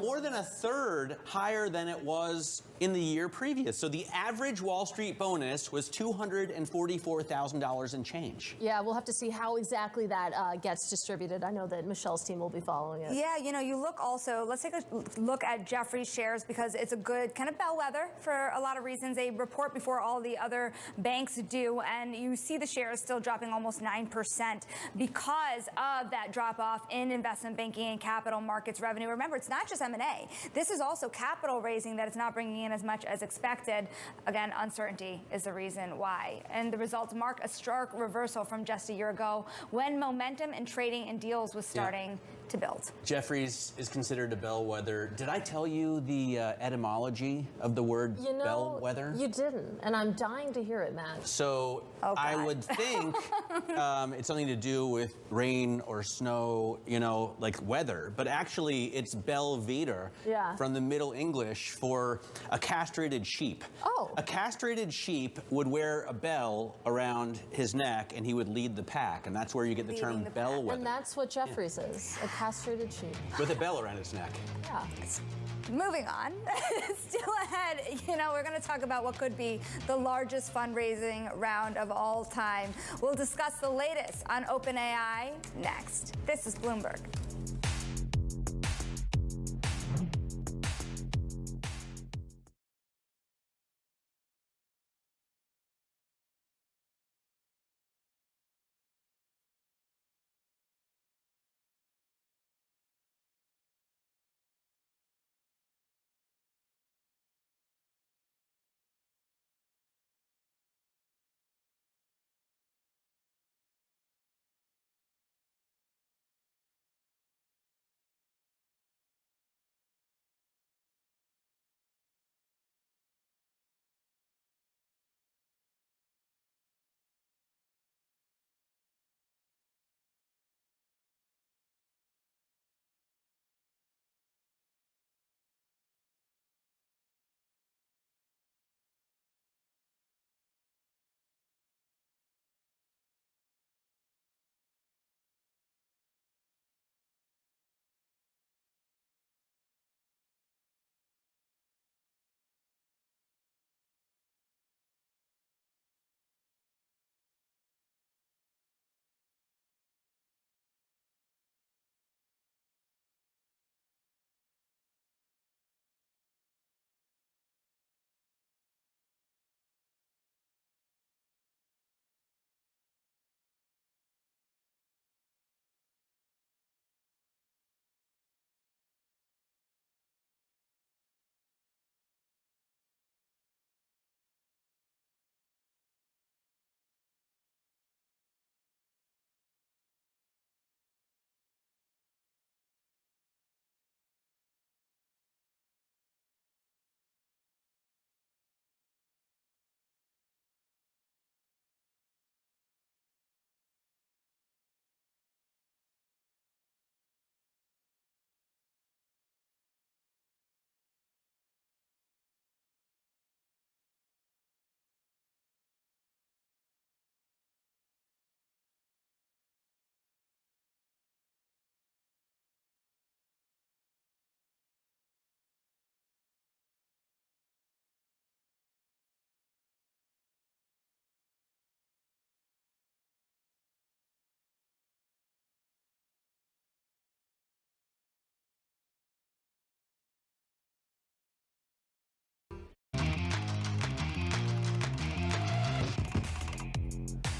More than a third higher than it was in the year previous. So the average Wall Street bonus was $244,000 and change. Yeah, we'll have to see how exactly that gets distributed. I know that Michelle's team will be following it. Yeah, you know, you look also, let's take a look at Jefferies shares, because it's a good kind of bellwether bellwether for a lot of reasons. They report before all the other banks do, and you see the shares still dropping almost 9% because of that drop-off in investment banking and capital markets revenue. Remember, it's not just M&A. This is also capital raising that it's not bringing in as much as expected. Again, uncertainty is the reason why. And the results mark a stark reversal from just a year ago when momentum in trading and deals was starting to build. Jefferies is considered a bellwether. Did I tell you the etymology of the word bellwether? You didn't, and I'm dying to hear it, Matt. So I would think it's something to do with rain or snow, you know, like weather. But actually, it's Belvedere from the Middle English for a castrated sheep. Oh. A castrated sheep would wear a bell around his neck, and he would lead the pack. And that's where you get the term bellwether. And that's what Jefferies is, a castrated sheep. With a bell around his neck. Yeah. Moving on, still ahead, you know, we're going to talk about what could be the largest fundraising round of all time. We'll discuss the latest on OpenAI next. This is Bloomberg.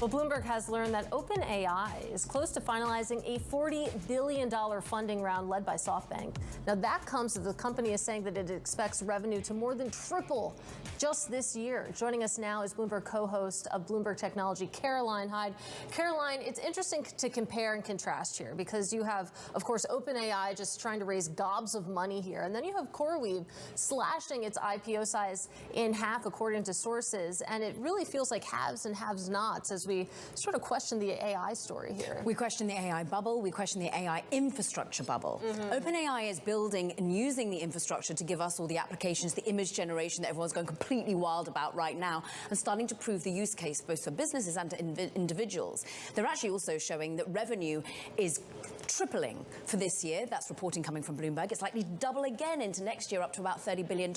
Well, Bloomberg has learned that OpenAI is close to finalizing a $40 billion funding round led by SoftBank. Now, that comes as the company is saying that it expects revenue to more than triple just this year. Joining us now is Bloomberg co-host of Bloomberg Technology, Caroline Hyde. Caroline, it's interesting to compare and contrast here because you have, of course, OpenAI just trying to raise gobs of money here. And then you have CoreWeave slashing its IPO size in half, according to sources. And it really feels like haves and have-nots as we sort of question the AI story here. We question the AI bubble. We question the AI infrastructure bubble. OpenAI is building and using the infrastructure to give us all the applications, the image generation that everyone's going completely wild about right now, and starting to prove the use case both for businesses and to individuals. They're actually also showing that revenue is tripling for this year. That's reporting coming from Bloomberg. It's likely to double again into next year, up to about $30 billion.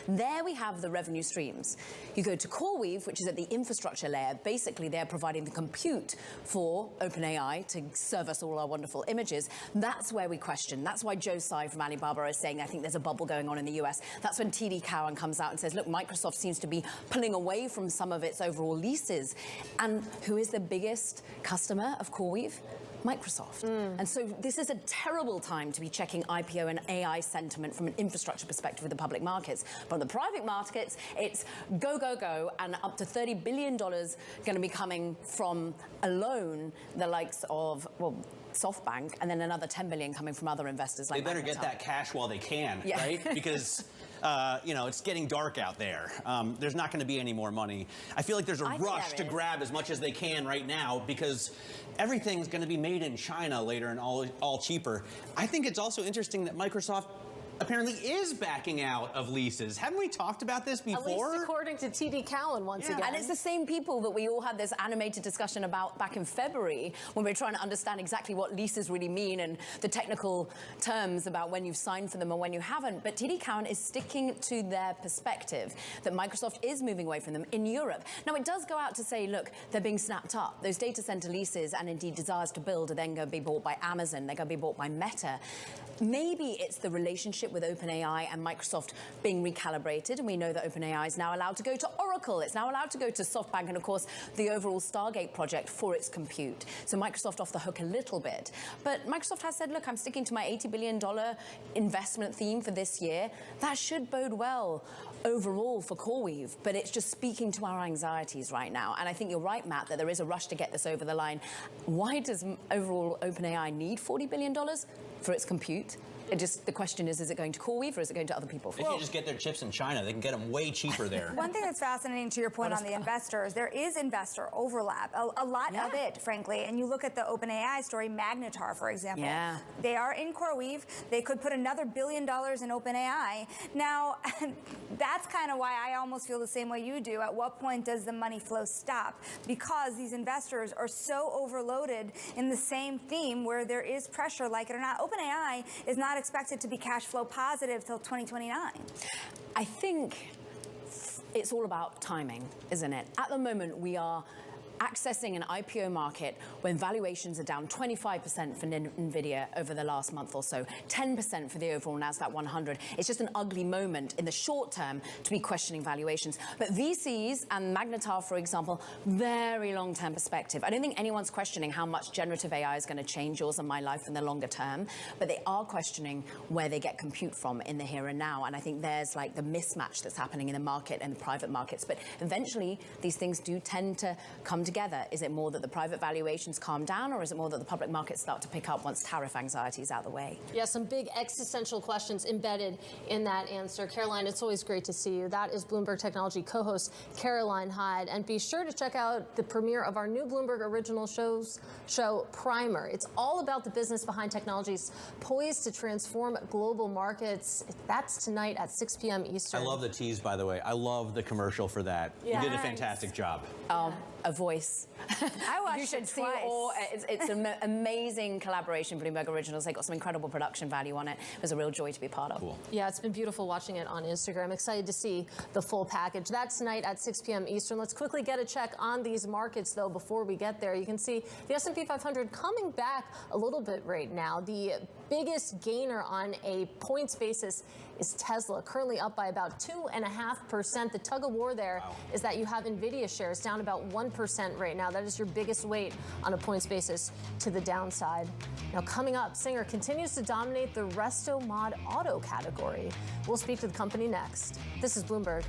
There we have the revenue streams. You go to CoreWeave, which is at the infrastructure layer. Basically, they're providing the compute for OpenAI to serve us all our wonderful images, that's where we question. That's why Joe Tsai from Alibaba is saying, I think there's a bubble going on in the US. That's when TD Cowen comes out and says, look, Microsoft seems to be pulling away from some of its overall leases. And who is the biggest customer of CoreWeave? Microsoft. And so this is a terrible time to be checking IPO and AI sentiment from an infrastructure perspective with the public markets. But on the private markets, it's go, go, go, and up to $30 billion going to be coming from alone the likes of, well, SoftBank, and then another 10 billion coming from other investors like They better Magnetar. get that cash while they can, Yeah. right? Because you know, it's getting dark out there. There's not going to be any more money. I feel like there's a rush to grab as much as they can right now because everything's going to be made in China later and all cheaper. I think it's also interesting that Microsoft apparently is backing out of leases. Haven't we talked about this before? At least according to TD Cowen once again. And it's the same people that we all had this animated discussion about back in February when we were trying to understand exactly what leases really mean and the technical terms about when you've signed for them and when you haven't. But TD Cowen is sticking to their perspective that Microsoft is moving away from them in Europe. Now, it does go out to say, look, they're being snapped up. Those data center leases and indeed desires to build are then going to be bought by Amazon. They're going to be bought by Meta. Maybe it's the relationship with OpenAI and Microsoft being recalibrated, and we know that OpenAI is now allowed to go to Oracle. It's now allowed to go to SoftBank, and of course, the overall Stargate project for its compute. So Microsoft off the hook a little bit. But Microsoft has said, look, I'm sticking to my $80 billion investment theme for this year. That should bode well overall for CoreWeave, but it's just speaking to our anxieties right now. And I think you're right, Matt, that there is a rush to get this over the line. Why does overall OpenAI need $40 billion for its compute? The question is it going to CoreWeave or is it going to other people? They can just get their chips in China. They can get them way cheaper there. One thing that's fascinating to your point on the investors, there is investor overlap, a lot of it, frankly. And you look at the OpenAI story, Magnetar, for example. Yeah. They are in CoreWeave. They could put another $1 billion in OpenAI. Now, that's kind of why I almost feel the same way you do. At what point does the money flow stop? Because these investors are so overloaded in the same theme where there is pressure, like it or not. OpenAI is not expected to be cash flow positive till 2029. I think it's all about timing, isn't it? At the moment, we are accessing an IPO market when valuations are down 25% for NVIDIA over the last month or so, 10% for the overall NASDAQ 100. It's just an ugly moment in the short term to be questioning valuations. But VCs and Magnetar, for example, very long-term perspective. I don't think anyone's questioning how much generative AI is going to change yours and my life in the longer term, but they are questioning where they get compute from in the here and now. And I think there's like the mismatch that's happening in the market and the private markets. But eventually, these things do tend to come together. Is it more that the private valuations calm down, or is it more that the public markets start to pick up once tariff anxiety is out of the way? Yeah, some big existential questions embedded in that answer. Caroline, it's always great to see you. That is Bloomberg Technology co-host Caroline Hyde. And be sure to check out the premiere of our new Bloomberg Original show, Primer. It's all about the business behind technologies poised to transform global markets. That's tonight at 6 p.m. Eastern. I love the tease, by the way. I love the commercial for that. Yeah. You did a fantastic job. A voice. I watched you should it see twice. all. It's an amazing collaboration, Bloomberg Originals. They got some incredible production value on it. It was a real joy to be part of. Cool. Yeah, it's been beautiful watching it on Instagram. Excited to see the full package. That's tonight at 6 p.m. Eastern. Let's quickly get a check on these markets, though, before we get there. You can see the S&P 500 coming back a little bit right now. The biggest gainer on a points basis is Tesla, currently up by about 2.5%. The tug of war there is that you have NVIDIA shares down about 1% right now. That is your biggest weight on a points basis to the downside. Now, coming up, Singer continues to dominate the Resto Mod Auto category. We'll speak to the company next. This is Bloomberg.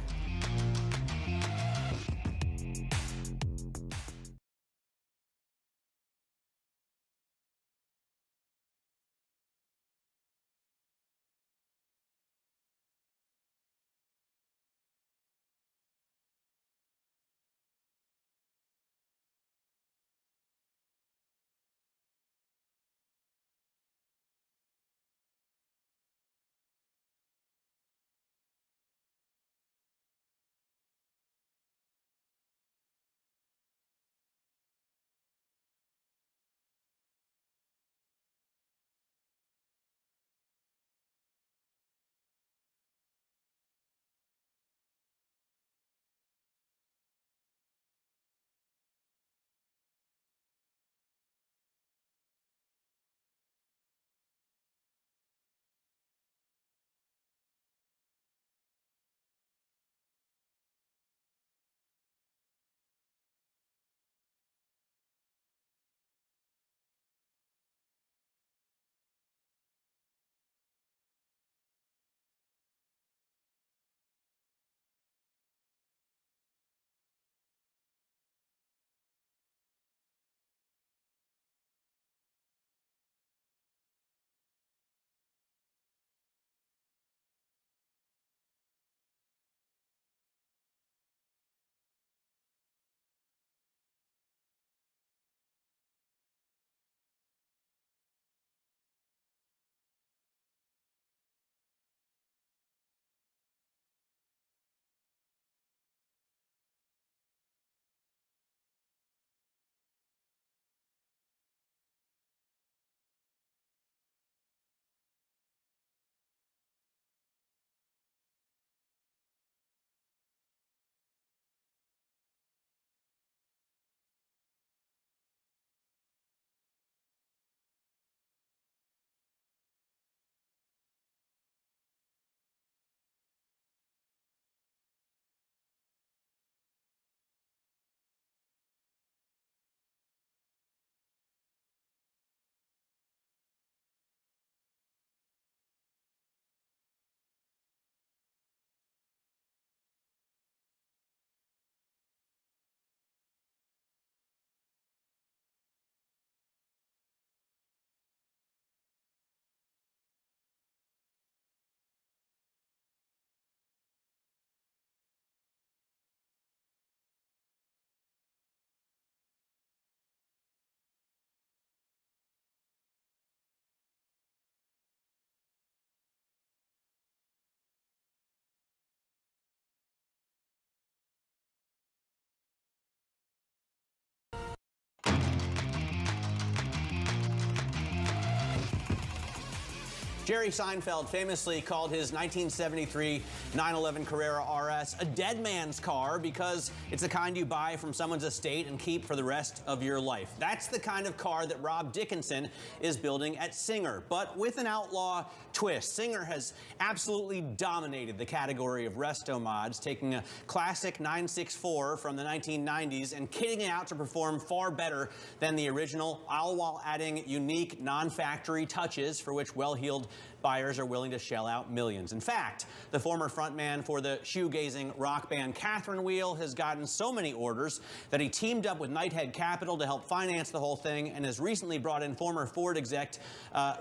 Jerry Seinfeld famously called his 1973 911 Carrera RS a dead man's car because it's the kind you buy from someone's estate and keep for the rest of your life. That's the kind of car that Rob Dickinson is building at Singer, but with an outlaw twist. Singer has absolutely dominated the category of resto mods, taking a classic 964 from the 1990s and kitting it out to perform far better than the original, all while adding unique non-factory touches for which well-heeled buyers are willing to shell out millions. In fact, the former frontman for the shoegazing rock band Catherine Wheel has gotten so many orders that he teamed up with Knighthead Capital to help finance the whole thing and has recently brought in former Ford exec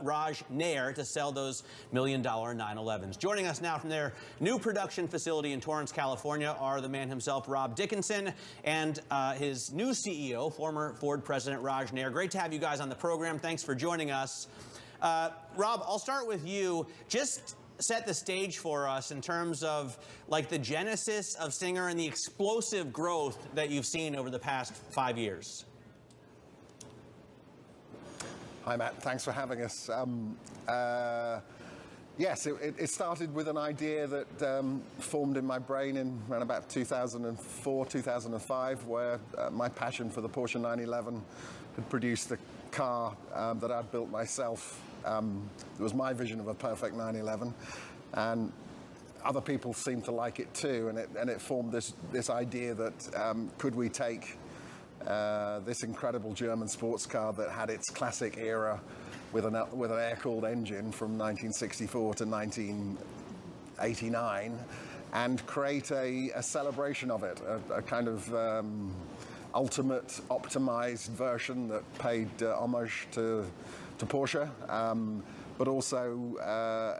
Raj Nair to sell those million-dollar 911s. Joining us now from their new production facility in Torrance, California are the man himself, Rob Dickinson, and his new CEO, former Ford president Raj Nair. Great to have you guys on the program. Thanks for joining us. Rob, I'll start with you. Just set the stage for us in terms of like the genesis of Singer and the explosive growth that you've seen over the past 5 years. Hi, Matt. Thanks for having us. Yes, it started with an idea that formed in my brain in around about 2004, 2005, where my passion for the Porsche 911 had produced the car that I'd built myself. It was my vision of a perfect 911, and other people seemed to like it too, and it formed this idea that could we take this incredible German sports car that had its classic era with an air-cooled engine from 1964 to 1989 and create a celebration of it, a kind of ultimate optimized version that paid homage to Porsche, but also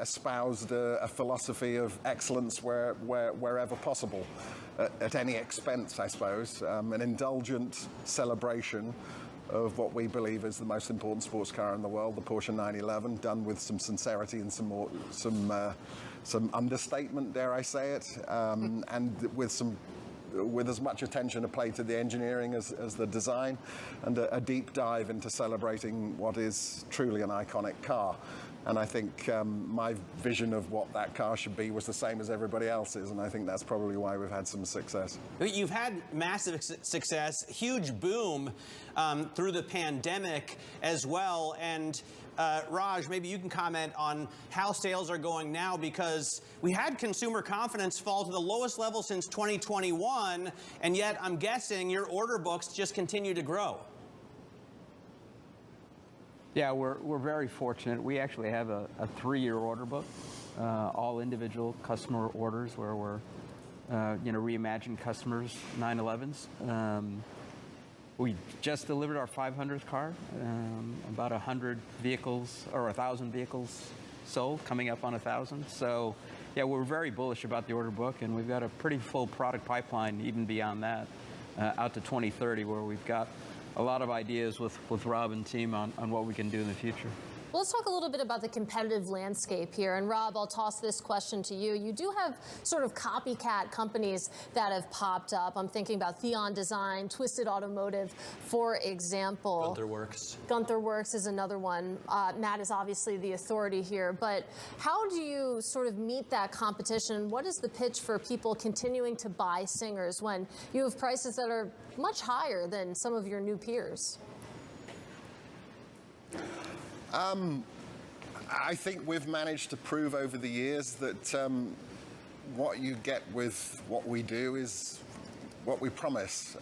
espoused a philosophy of excellence wherever possible, at any expense, I suppose, an indulgent celebration of what we believe is the most important sports car in the world, the Porsche 911, done with some sincerity and some understatement, dare I say it, and with as much attention to play to the engineering as the design, and a deep dive into celebrating what is truly an iconic car. And I think my vision of what that car should be was the same as everybody else's, and I think that's probably why we've had some success. You've had massive success, huge boom through the pandemic as well, and Raj, maybe you can comment on how sales are going now, because we had consumer confidence fall to the lowest level since 2021, and yet I'm guessing your order books just continue to grow. Yeah, we're very fortunate. We actually have a 3-year order book, all individual customer orders where we're, reimagined customers' 911s. We just delivered our 500th car, about 100 vehicles or 1,000 vehicles sold, coming up on 1,000. So, yeah, we're very bullish about the order book, and we've got a pretty full product pipeline even beyond that, out to 2030, where we've got a lot of ideas with Rob and team on what we can do in the future. Well, let's talk a little bit about the competitive landscape here. And Rob, I'll toss this question to you. You do have sort of copycat companies that have popped up. I'm thinking about Theon Design, Twisted Automotive, for example. Gunther Works. Gunther Works is another one. Matt is obviously the authority here. But how do you sort of meet that competition? What is the pitch for people continuing to buy Singers when you have prices that are much higher than some of your new peers? I think we've managed to prove over the years that what you get with what we do is what we promise.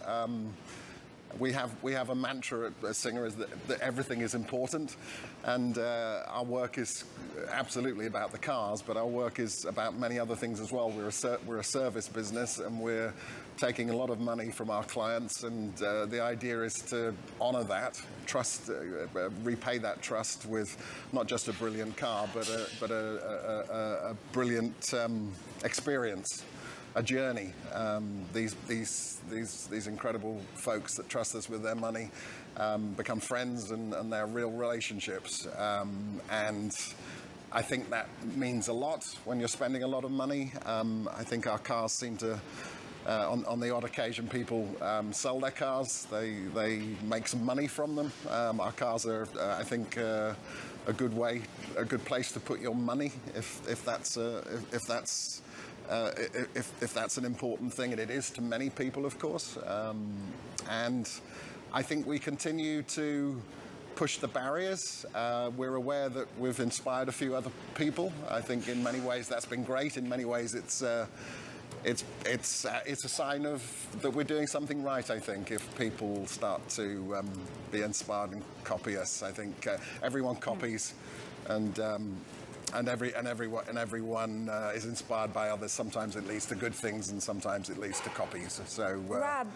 We have a mantra at Singer is that everything is important, and our work is absolutely about the cars, but our work is about many other things as well. We're a service business, and we're taking a lot of money from our clients, and the idea is to honor that, trust, repay that trust with not just a brilliant car, but a brilliant experience. A journey. These incredible folks that trust us with their money become friends, and they're real relationships. And I think that means a lot when you're spending a lot of money. I think our cars seem to on the odd occasion, people sell their cars. They make some money from them. Our cars are, I think, a good place to put your money if that's an important thing, and it is to many people, of course. And I think we continue to push the barriers. We're aware that we've inspired a few other people. I think in many ways that's been great. In many ways it's a sign of that we're doing something right. I think if people start to be inspired and copy us, I think everyone copies, and everyone is inspired by others. Sometimes it leads to good things, and sometimes it leads to copies. So Rob,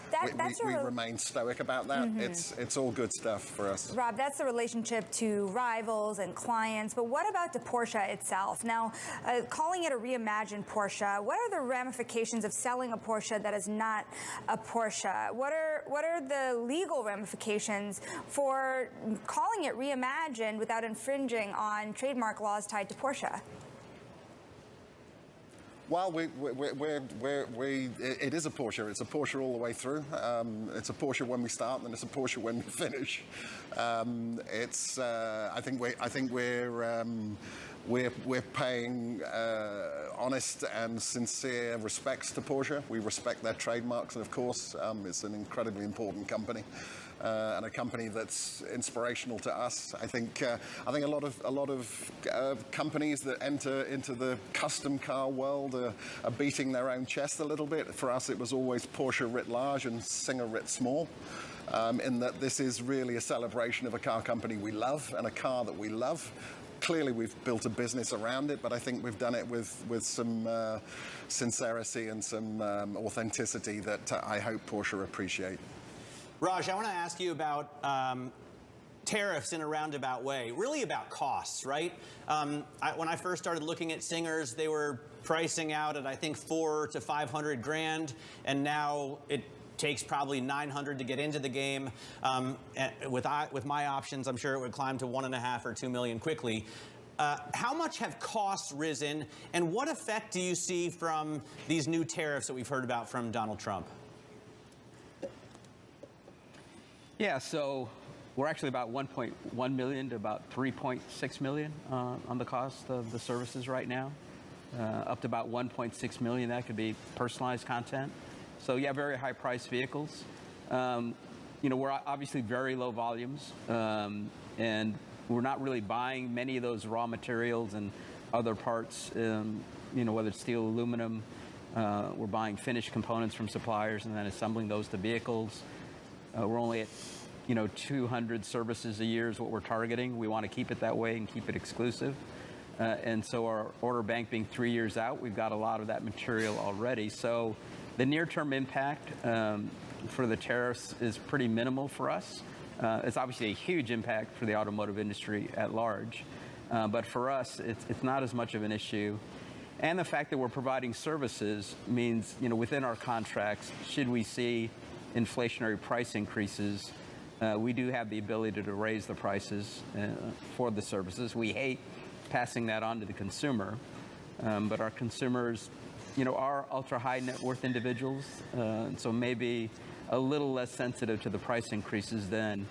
we remain stoic about that. It's all good stuff for us. Rob, that's the relationship to rivals and clients. But what about to Porsche itself? Now, calling it a reimagined Porsche, what are the ramifications of selling a Porsche that is not a Porsche? What are the legal ramifications for calling it reimagined without infringing on trademark laws tied to Porsche? Well, it is a Porsche. It's a Porsche all the way through. It's a Porsche when we start, and it's a Porsche when we finish. I think we're paying honest and sincere respects to Porsche. We respect their trademarks, and of course, it's an incredibly important company. And a company that's inspirational to us. I think a lot of companies that enter into the custom car world are beating their own chest a little bit. For us, it was always Porsche writ large and Singer writ small. In that this is really a celebration of a car company we love and a car that we love. Clearly, we've built a business around it, but I think we've done it with some sincerity and some authenticity that I hope Porsche appreciate. Raj, I want to ask you about tariffs in a roundabout way, really about costs, right? When I first started looking at Singers, they were pricing out at, I think, $400 to $500 grand, and now it takes probably $900 to get into the game. With my options, I'm sure it would climb to $1.5 or $2 million quickly. How much have costs risen, and what effect do you see from these new tariffs that we've heard about from Donald Trump? Yeah, so we're actually about 1.1 million to about 3.6 million on the cost of the services right now. Up to about 1.6 million, that could be personalized content. So yeah, very high priced vehicles. We're obviously very low volumes, and we're not really buying many of those raw materials and other parts, whether it's steel, aluminum. We're buying finished components from suppliers and then assembling those to vehicles. We're only at, 200 services a year is what we're targeting. We want to keep it that way and keep it exclusive. And so our order bank being 3 years out, we've got a lot of that material already. So the near-term impact for the tariffs is pretty minimal for us. It's obviously a huge impact for the automotive industry at large. But for us, it's not as much of an issue. And the fact that we're providing services means, within our contracts, should we see inflationary price increases, we do have the ability to raise the prices for the services. We hate passing that on to the consumer, but our consumers, are ultra-high net worth individuals, so maybe a little less sensitive to the price increases than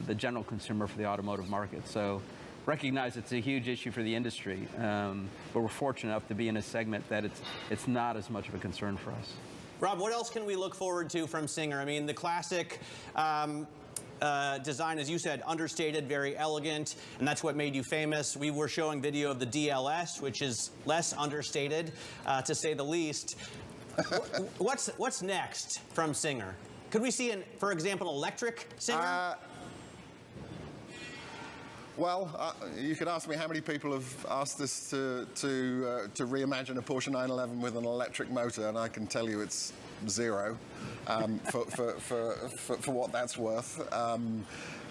the general consumer for the automotive market. So recognize it's a huge issue for the industry, but we're fortunate enough to be in a segment that it's not as much of a concern for us. Rob, what else can we look forward to from Singer? I mean, the classic design, as you said, understated, very elegant, and that's what made you famous. We were showing video of the DLS, which is less understated, to say the least. What's next from Singer? Could we see, for example, an electric Singer? Well, you could ask me how many people have asked us to reimagine a Porsche 911 with an electric motor, and I can tell you it's zero for what that's worth.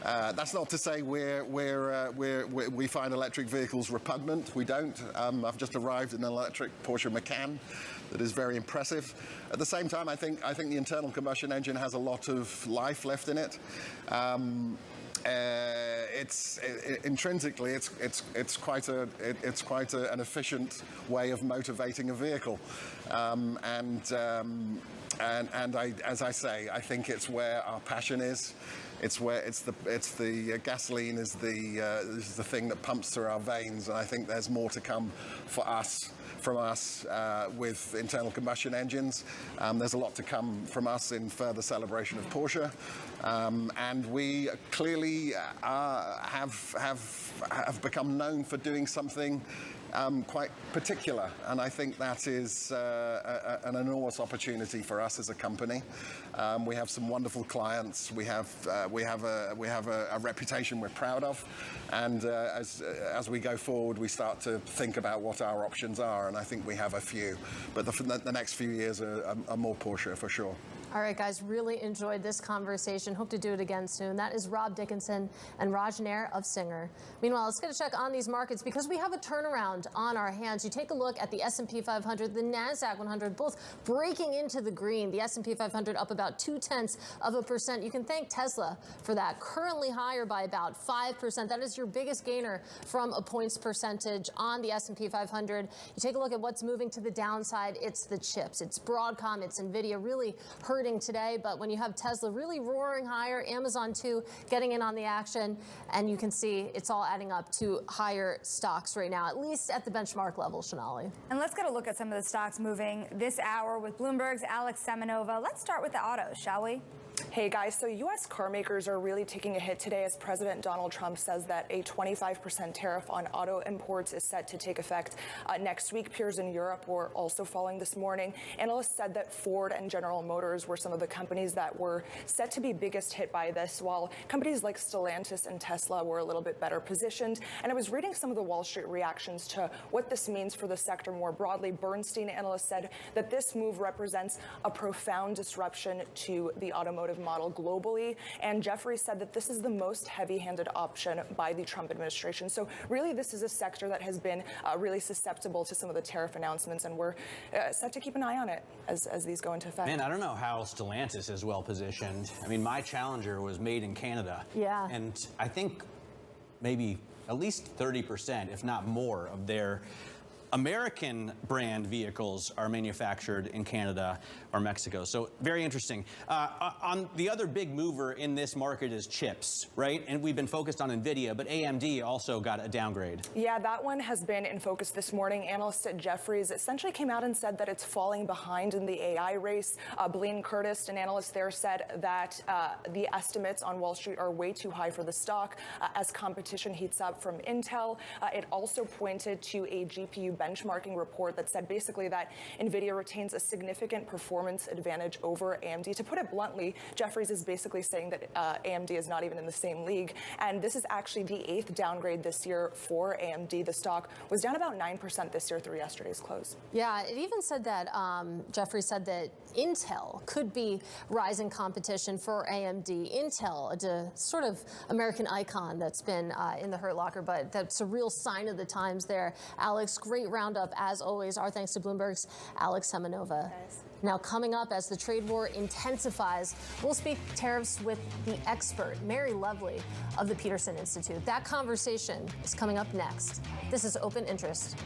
That's not to say we find electric vehicles repugnant. We don't. I've just arrived in an electric Porsche Macan that is very impressive. At the same time, I think the internal combustion engine has a lot of life left in it. Intrinsically, it's quite an efficient way of motivating a vehicle, As I say, I think it's where our passion is. It's where it's the gasoline is the thing that pumps through our veins, and I think there's more to come from us with internal combustion engines. There's a lot to come from us in further celebration of Porsche, and we clearly have become known for doing something quite particular, and I think that is an enormous opportunity for us as a company. We have some wonderful clients. We have a reputation we're proud of, and as we go forward, we start to think about what our options are, and I think we have a few. But the next few years are more Porsche for sure. All right, guys, really enjoyed this conversation. Hope to do it again soon. That is Rob Dickinson and Raj Nair of Singer. Meanwhile, let's get a check on these markets because we have a turnaround on our hands. You take a look at the S&P 500, the NASDAQ 100, both breaking into the green. The S&P 500 up about 0.2%. You can thank Tesla for that. Currently higher by about 5%. That is your biggest gainer from a points percentage on the S&P 500. You take a look at what's moving to the downside. It's the chips. It's Broadcom. It's NVIDIA really hurting today, but when you have Tesla really roaring higher, Amazon too getting in on the action, and you can see it's all adding up to higher stocks right now, at least at the benchmark level, Shonali. And let's get a look at some of the stocks moving this hour with Bloomberg's Alex Semenova. Let's start with the autos, shall we? Hey guys, so U.S. car makers are really taking a hit today as President Donald Trump says that a 25% tariff on auto imports is set to take effect next week. Peers in Europe were also falling this morning. Analysts said that Ford and General Motors were some of the companies that were set to be biggest hit by this, while companies like Stellantis and Tesla were a little bit better positioned. And I was reading some of the Wall Street reactions to what this means for the sector more broadly. Bernstein analyst said that this move represents a profound disruption to the automotive model globally, and Jefferies said that this is the most heavy-handed option by the Trump administration. So really this is a sector that has been really susceptible to some of the tariff announcements, and we're set to keep an eye on it as these go into effect. Man, I don't know how Stellantis is well positioned. I mean, my Challenger was made in Canada. Yeah. And I think maybe at least 30%, if not more, of their American brand vehicles are manufactured in Canada or Mexico. So very interesting. On the other big mover in this market is chips, right? And we've been focused on NVIDIA, but AMD also got a downgrade. Yeah, that one has been in focus this morning. Analysts at Jefferies essentially came out and said that it's falling behind in the AI race. Blaine Curtis, an analyst there, said that the estimates on Wall Street are way too high for the stock as competition heats up from Intel. It also pointed to a GPU benchmarking report that said basically that NVIDIA retains a significant performance advantage over AMD. To put it bluntly, Jefferies is basically saying that AMD is not even in the same league. And this is actually the 8th downgrade this year for AMD. The stock was down about 9% this year through yesterday's close. Yeah, it even said that, Jeffrey said that Intel could be rising competition for AMD. Intel, a sort of American icon that's been in the Hurt Locker, but that's a real sign of the times there. Alex, great roundup as always. Our thanks to Bloomberg's Alex Semenova. Nice. Now, coming up as the trade war intensifies, we'll speak tariffs with the expert, Mary Lovely of the Peterson Institute. That conversation is coming up next. This is Open Interest.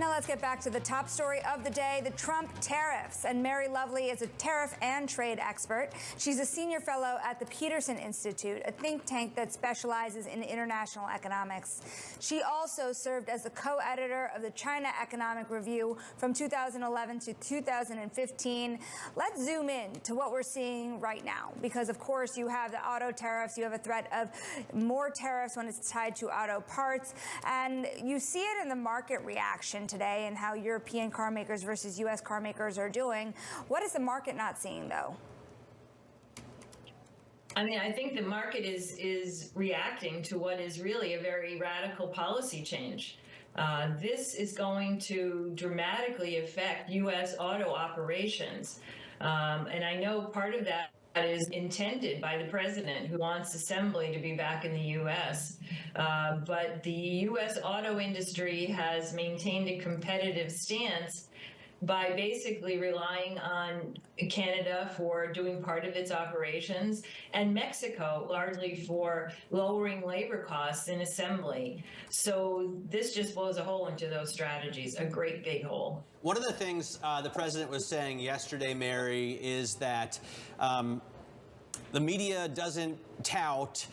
Now let's get back to the top story of the day, the Trump tariffs. And Mary Lovely is a tariff and trade expert. She's a senior fellow at the Peterson Institute, a think tank that specializes in international economics. She also served as the co-editor of the China Economic Review from 2011 to 2015. Let's zoom in to what we're seeing right now, because of course you have the auto tariffs, you have a threat of more tariffs when it's tied to auto parts, and you see it in the market reaction today and how European car makers versus U.S. car makers are doing. What is the market not seeing, though? I mean, I think the market is reacting to what is really a very radical policy change. This is going to dramatically affect U.S. auto operations. And I know part of that is intended by the president, who wants assembly to be back in the U.S. But the U.S. auto industry has maintained a competitive stance by basically relying on Canada for doing part of its operations and Mexico largely for lowering labor costs in assembly. So this just blows a hole into those strategies, a great big hole. One of the things the president was saying yesterday, Mary, is that the media doesn't tout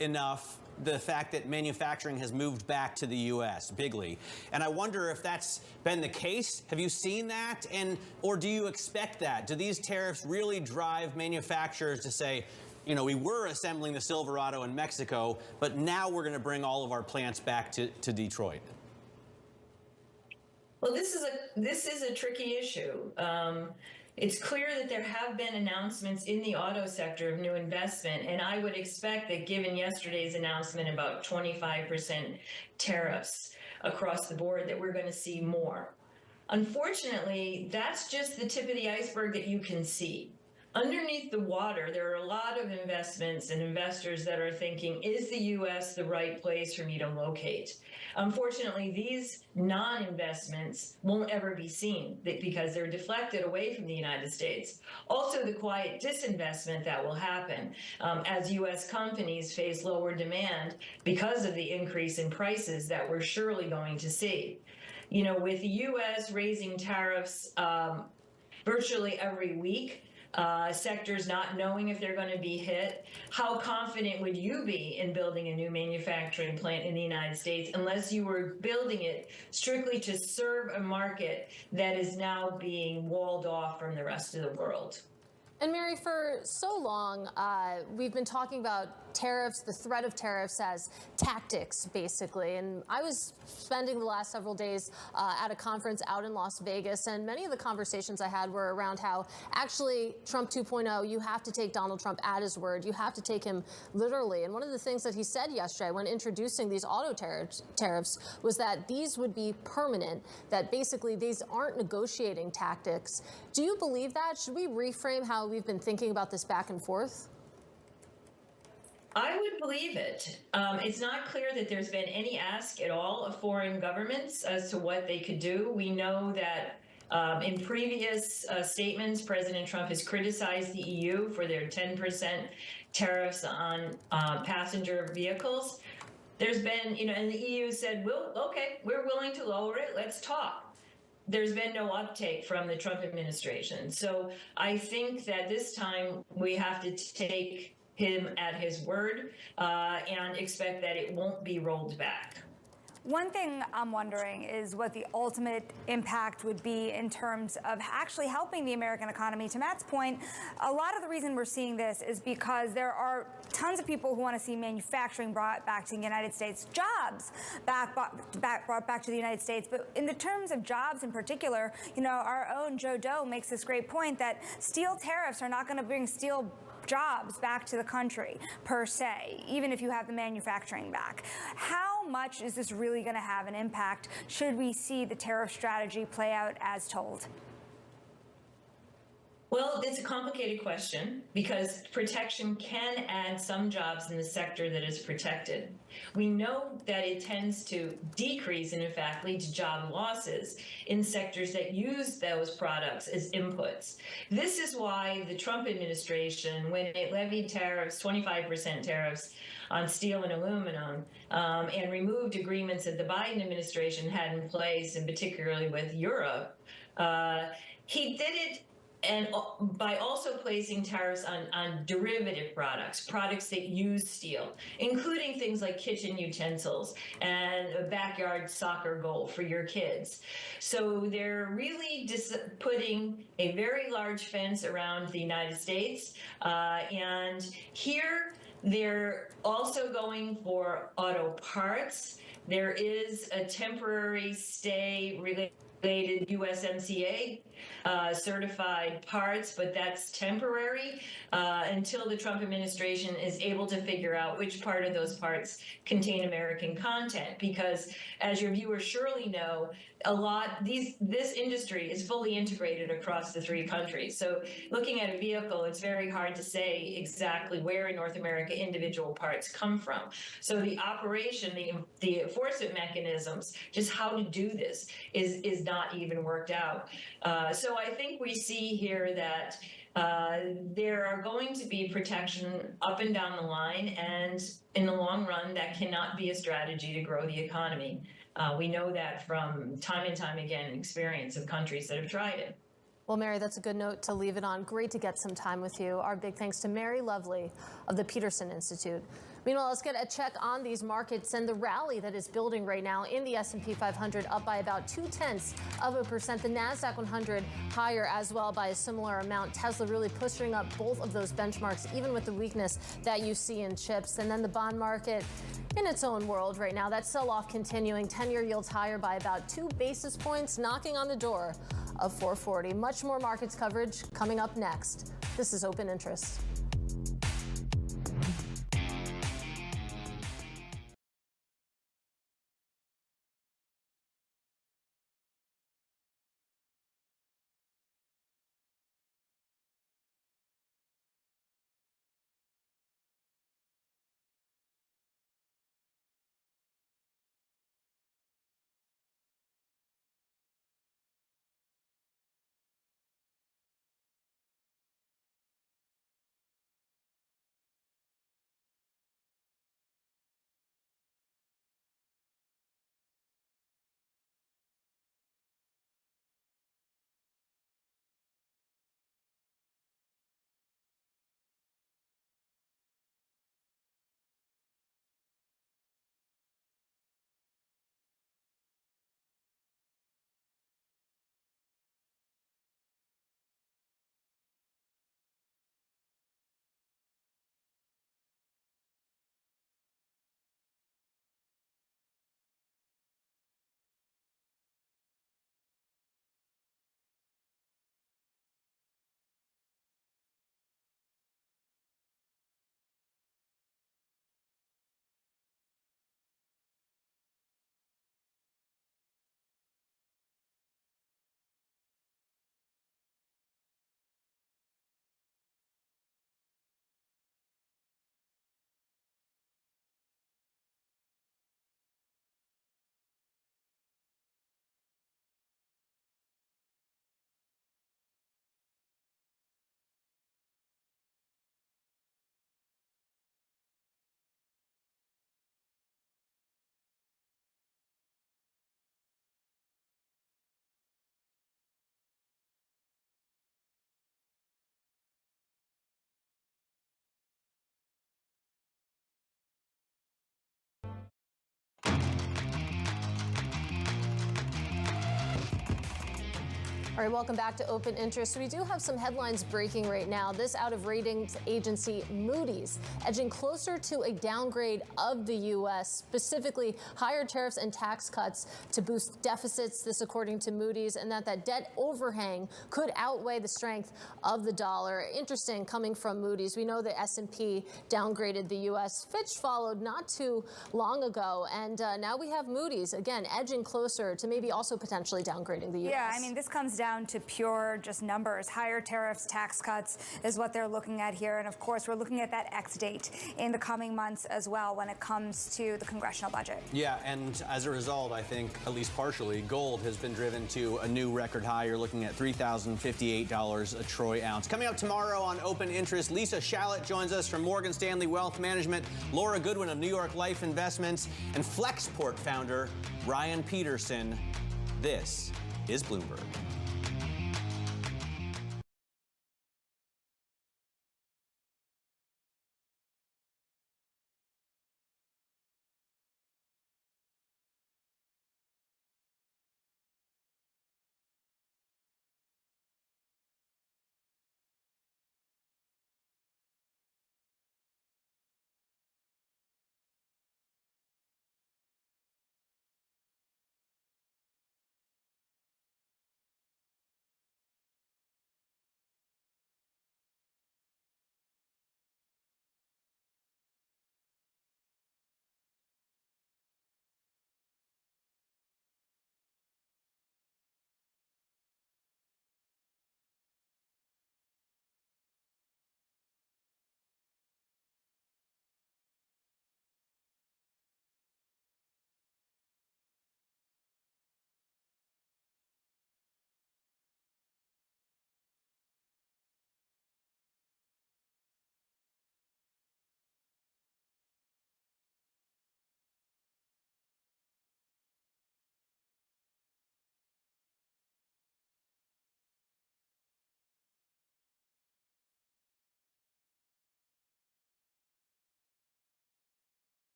enough the fact that manufacturing has moved back to the U.S. bigly. And I wonder if that's been the case. Have you seen that? Or do you expect that? Do these tariffs really drive manufacturers to say, you know, we were assembling the Silverado in Mexico, but now we're going to bring all of our plants back to Detroit? Well, this is a tricky issue. It's clear that there have been announcements in the auto sector of new investment, and I would expect that given yesterday's announcement about 25% tariffs across the board, that we're going to see more. Unfortunately, that's just the tip of the iceberg that you can see. Underneath the water, there are a lot of investments and investors that are thinking, is the U.S. the right place for me to locate? Unfortunately, these non-investments won't ever be seen because they're deflected away from the United States. Also, the quiet disinvestment that will happen as U.S. companies face lower demand because of the increase in prices that we're surely going to see. You know, with the U.S. raising tariffs virtually every week, sectors not knowing if they're going to be hit, how confident would you be in building a new manufacturing plant in the United States unless you were building it strictly to serve a market that is now being walled off from the rest of the world? And Mary, for so long, we've been talking about tariffs, the threat of tariffs as tactics, basically. And I was spending the last several days at a conference out in Las Vegas, and many of the conversations I had were around how actually Trump 2.0, you have to take Donald Trump at his word. You have to take him literally. And one of the things that he said yesterday when introducing these auto tariffs was that these would be permanent, that basically these aren't negotiating tactics. Do you believe that? Should we reframe how we've been thinking about this back and forth? I would believe it. It's not clear that there's been any ask at all of foreign governments as to what they could do. We know that in previous statements, President Trump has criticized the EU for their 10% tariffs on passenger vehicles. There's been, you know, and the EU said, well, okay, we're willing to lower it. Let's talk. There's been no uptake from the Trump administration. So I think that this time we have to take him at his word and expect that it won't be rolled back. One thing I'm wondering is what the ultimate impact would be in terms of actually helping the American economy. To Matt's point, a lot of the reason we're seeing this is because there are tons of people who want to see manufacturing brought back to the United States, jobs brought back to the United States. But in the terms of jobs in particular, you know, our own Joe Doe makes this great point that steel tariffs are not going to bring steel jobs back to the country, per se, even if you have the manufacturing back. How much is this really going to have an impact should we see the tariff strategy play out as told? Well, it's a complicated question because protection can add some jobs in the sector that is protected. We know that it tends to decrease and in fact lead to job losses in sectors that use those products as inputs. This is why the Trump administration, when it levied tariffs, 25% tariffs on steel and aluminum, and removed agreements that the Biden administration had in place, and particularly with Europe, he did it and by also placing tariffs on derivative products that use steel, including things like kitchen utensils and a backyard soccer goal for your kids. So they're really putting a very large fence around the United States. And here they're also going for auto parts. There is a temporary stay related USMCA certified parts, but that's temporary until the Trump administration is able to figure out which part of those parts contain American content. Because as your viewers surely know, this industry is fully integrated across the three countries. So looking at a vehicle, it's very hard to say exactly where in North America individual parts come from. So the operation, the enforcement mechanisms, just how to do this is not even worked out. So I think we see here that there are going to be protection up and down the line, and in the long run, that cannot be a strategy to grow the economy. We know that from time and time again experience of countries that have tried it. Well, Mary, that's a good note to leave it on. Great to get some time with you. Our big thanks to Mary Lovely of the Peterson Institute. Meanwhile, let's get a check on these markets and the rally that is building right now in the S&P 500, up by about 0.2%. The NASDAQ 100 higher as well by a similar amount. Tesla really pushing up both of those benchmarks, even with the weakness that you see in chips. And then the bond market in its own world right now. That sell-off continuing. 10-year yields higher by about 2 basis points, knocking on the door of 440. Much more markets coverage coming up next. This is Open Interest. All right, welcome back to Open Interest. We do have some headlines breaking right now. This out of ratings agency Moody's edging closer to a downgrade of the U.S., specifically higher tariffs and tax cuts to boost deficits. This according to Moody's, and that debt overhang could outweigh the strength of the dollar. Interesting coming from Moody's. We know that S&P downgraded the U.S. Fitch followed not too long ago, and now we have Moody's again edging closer to maybe also potentially downgrading the U.S. Yeah, I mean, this comes down down to pure just numbers. Higher tariffs, tax cuts is what they're looking at here. And of course, we're looking at that X date in the coming months as well when it comes to the congressional budget. Yeah, and as a result, I think, at least partially, gold has been driven to a new record high. You're looking at $3,058 a troy ounce. Coming up tomorrow on Open Interest, Lisa Shallett joins us from Morgan Stanley Wealth Management, Laura Goodwin of New York Life Investments, and Flexport founder Ryan Peterson. This is Bloomberg.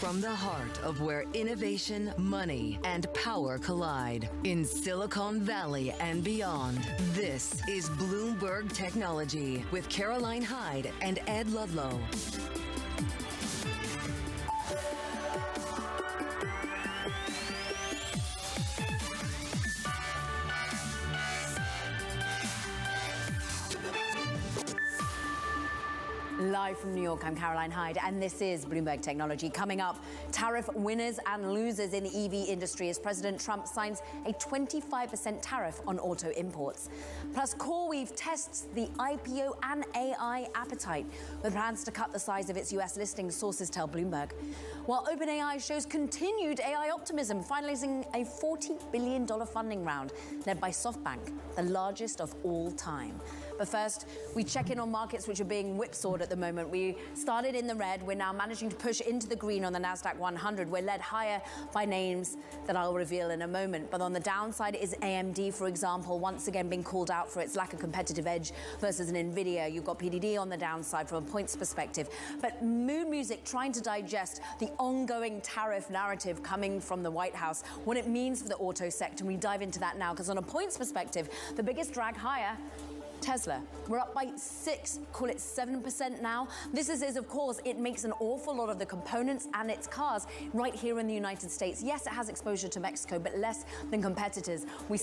From the heart of where innovation, money, and power collide in Silicon Valley and beyond, this is Bloomberg Technology with Caroline Hyde and Ed Ludlow. Live from New York, I'm Caroline Hyde, and this is Bloomberg Technology. Coming up, tariff winners and losers in the EV industry as President Trump signs a 25% tariff on auto imports. Plus, CoreWeave tests the IPO and AI appetite with plans to cut the size of its U.S. listing, sources tell Bloomberg. While OpenAI shows continued AI optimism, finalizing a $40 billion funding round led by SoftBank, the largest of all time. But first, we check in on markets which are being whipsawed at the moment. We started in the red. We're now managing to push into the green on the NASDAQ 100. We're led higher by names that I'll reveal in a moment. But on the downside is AMD, for example, once again being called out for its lack of competitive edge versus an NVIDIA. You've got PDD on the downside from a points perspective. But Moon Music trying to digest the ongoing tariff narrative coming from the White House, what it means for the auto sector. We dive into that now because on a points perspective, the biggest drag higher Tesla, we're up by 6, call it 7% now. This is, of course, it makes an awful lot of the components and its cars right here in the United States. Yes, it has exposure to Mexico, but less than competitors. We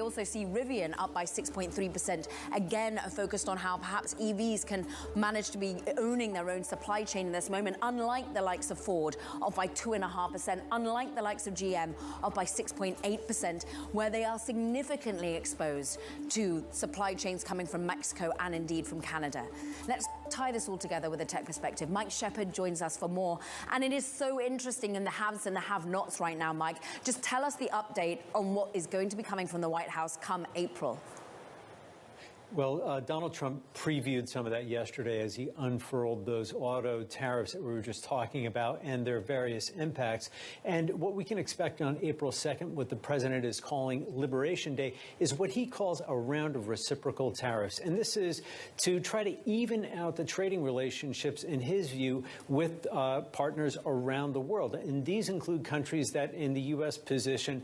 also see Rivian up by 6.3%. Again, focused on how perhaps EVs can manage to be owning their own supply chain in this moment, unlike the likes of Ford, up by 2.5%, unlike the likes of GM, up by 6.8%, where they are significantly exposed to supply chains coming from Mexico and indeed from Canada. Let's tie this all together with a tech perspective. Mike Shepherd joins us for more. And it is so interesting in the haves and the have-nots right now, Mike. Just tell us the update on what is going to be coming from the White House come April. Well, Donald Trump previewed some of that yesterday as he unfurled those auto tariffs that we were just talking about and their various impacts. And what we can expect on April 2nd, what the president is calling Liberation Day, is what he calls a round of reciprocal tariffs. And this is to try to even out the trading relationships, in his view, with partners around the world. And these include countries that, in the U.S. position,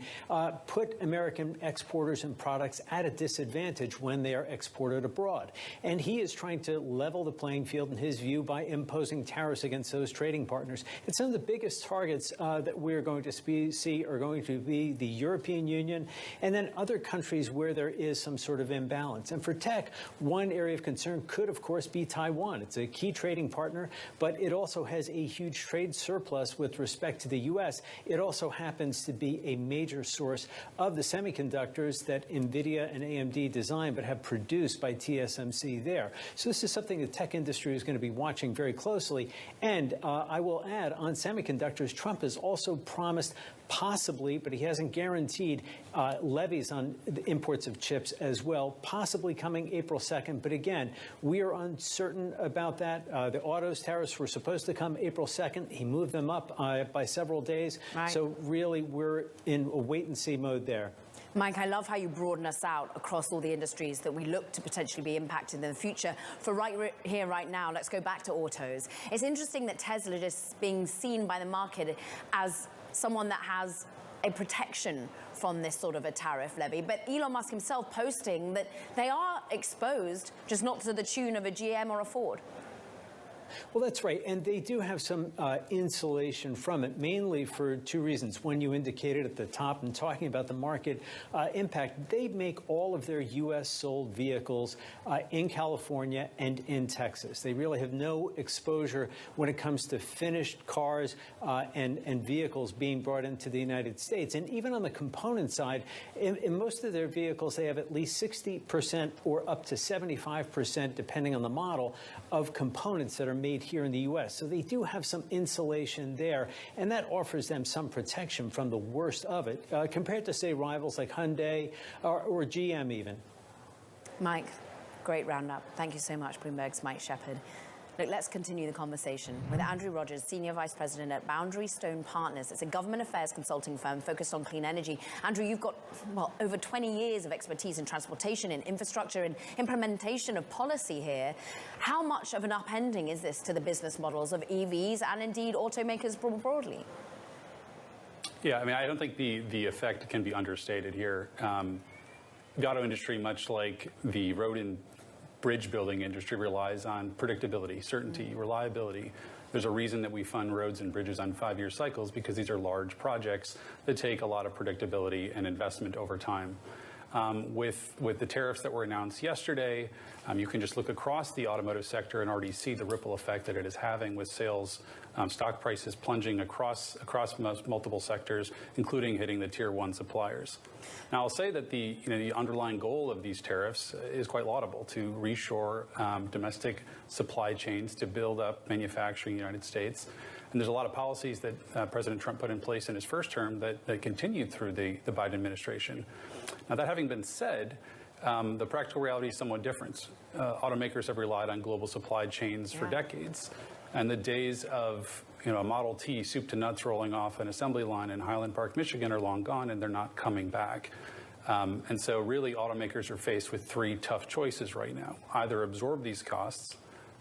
put American exporters and products at a disadvantage when they are exported abroad. And he is trying to level the playing field, in his view, by imposing tariffs against those trading partners. And some of the biggest targets that we're going to see are going to be the European Union and then other countries where there is some sort of imbalance. And for tech, one area of concern could, of course, be Taiwan. It's a key trading partner, but it also has a huge trade surplus with respect to the U.S. It also happens to be a major source of the semiconductors that NVIDIA and AMD design but have produced by TSMC there. So this is something the tech industry is going to be watching very closely. And I will add, on semiconductors, Trump has also promised possibly, but he hasn't guaranteed, levies on the imports of chips as well, possibly coming April 2nd. But again, we are uncertain about that. The autos tariffs were supposed to come April 2nd. He moved them up by several days. Right. So really, we're in a wait-and-see mode there. Mike, I love how you broaden us out across all the industries that we look to potentially be impacted in the future. For right here, right now, let's go back to autos. It's interesting that Tesla is being seen by the market as someone that has a protection from this sort of a tariff levy. But Elon Musk himself posting that they are exposed, just not to the tune of a GM or a Ford. Well, that's right. And they do have some insulation from it, mainly for two reasons. One, you indicated at the top, and talking about the market impact, they make all of their U.S. sold vehicles in California and in Texas. They really have no exposure when it comes to finished cars and vehicles being brought into the United States. And even on the component side, in most of their vehicles, they have at least 60% or up to 75%, depending on the model, of components that are made here in the U.S. So they do have some insulation there, and that offers them some protection from the worst of it, compared to, say, rivals like Hyundai or GM even. Mike, great roundup. Thank you so much, Bloomberg's Mike Shepherd. Look, let's continue the conversation with Andrew Rogers, Senior Vice President at Boundary Stone Partners. It's a government affairs consulting firm focused on clean energy. Andrew, you've got, well, over 20 years of expertise in transportation, in infrastructure, and implementation of policy here. How much of an upending is this to the business models of EVs and indeed automakers more broadly? Yeah, I mean, I don't think the effect can be understated here. The auto industry, much like the road and bridge building industry, relies on predictability, certainty, reliability. There's a reason that we fund roads and bridges on 5-year cycles, because these are large projects that take a lot of predictability and investment over time. With the tariffs that were announced yesterday, you can just look across the automotive sector and already see the ripple effect that it is having, with sales, stock prices plunging across multiple sectors, including hitting the tier 1 suppliers. Now, I'll say that the underlying goal of these tariffs is quite laudable: to reshore domestic supply chains, to build up manufacturing in the United States. And there's a lot of policies that President Trump put in place in his first term that continued through the Biden administration. Now, that having been said, the practical reality is somewhat different. Automakers have relied on global supply chains for decades, and the days of a Model T soup to nuts rolling off an assembly line in Highland Park, Michigan are long gone, and they're not coming back. And so really automakers are faced with 3 tough choices right now: either absorb these costs,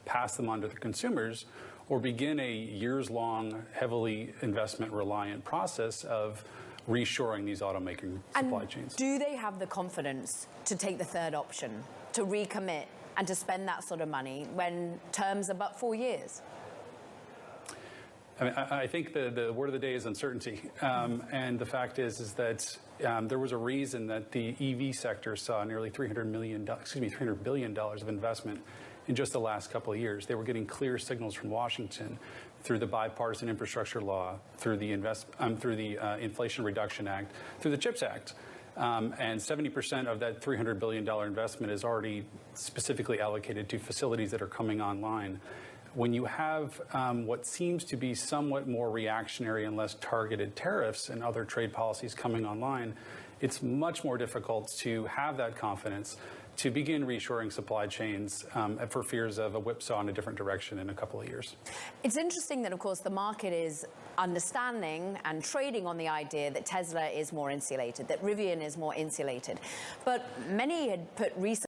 pass them on to the consumers, or begin a years-long, heavily investment-reliant process of reshoring these automaker supply chains. Do they have the confidence to take the third option? to recommit and to spend that sort of money when terms are but 4 years? I mean, I think the word of the day is uncertainty, and the fact is that there was a reason that the EV sector saw nearly $300 billion of investment in just the last couple of years. They were getting clear signals from Washington through the bipartisan infrastructure law, through the Inflation Reduction Act, through the CHIPS Act. And 70% of that $300 billion investment is already specifically allocated to facilities that are coming online. When you have what seems to be somewhat more reactionary and less targeted tariffs and other trade policies coming online, it's much more difficult to have that confidence to begin reshoring supply chains for fears of a whipsaw in a different direction in a couple of years. It's interesting that, of course, the market is understanding and trading on the idea that Tesla is more insulated, that Rivian is more insulated. But many had put research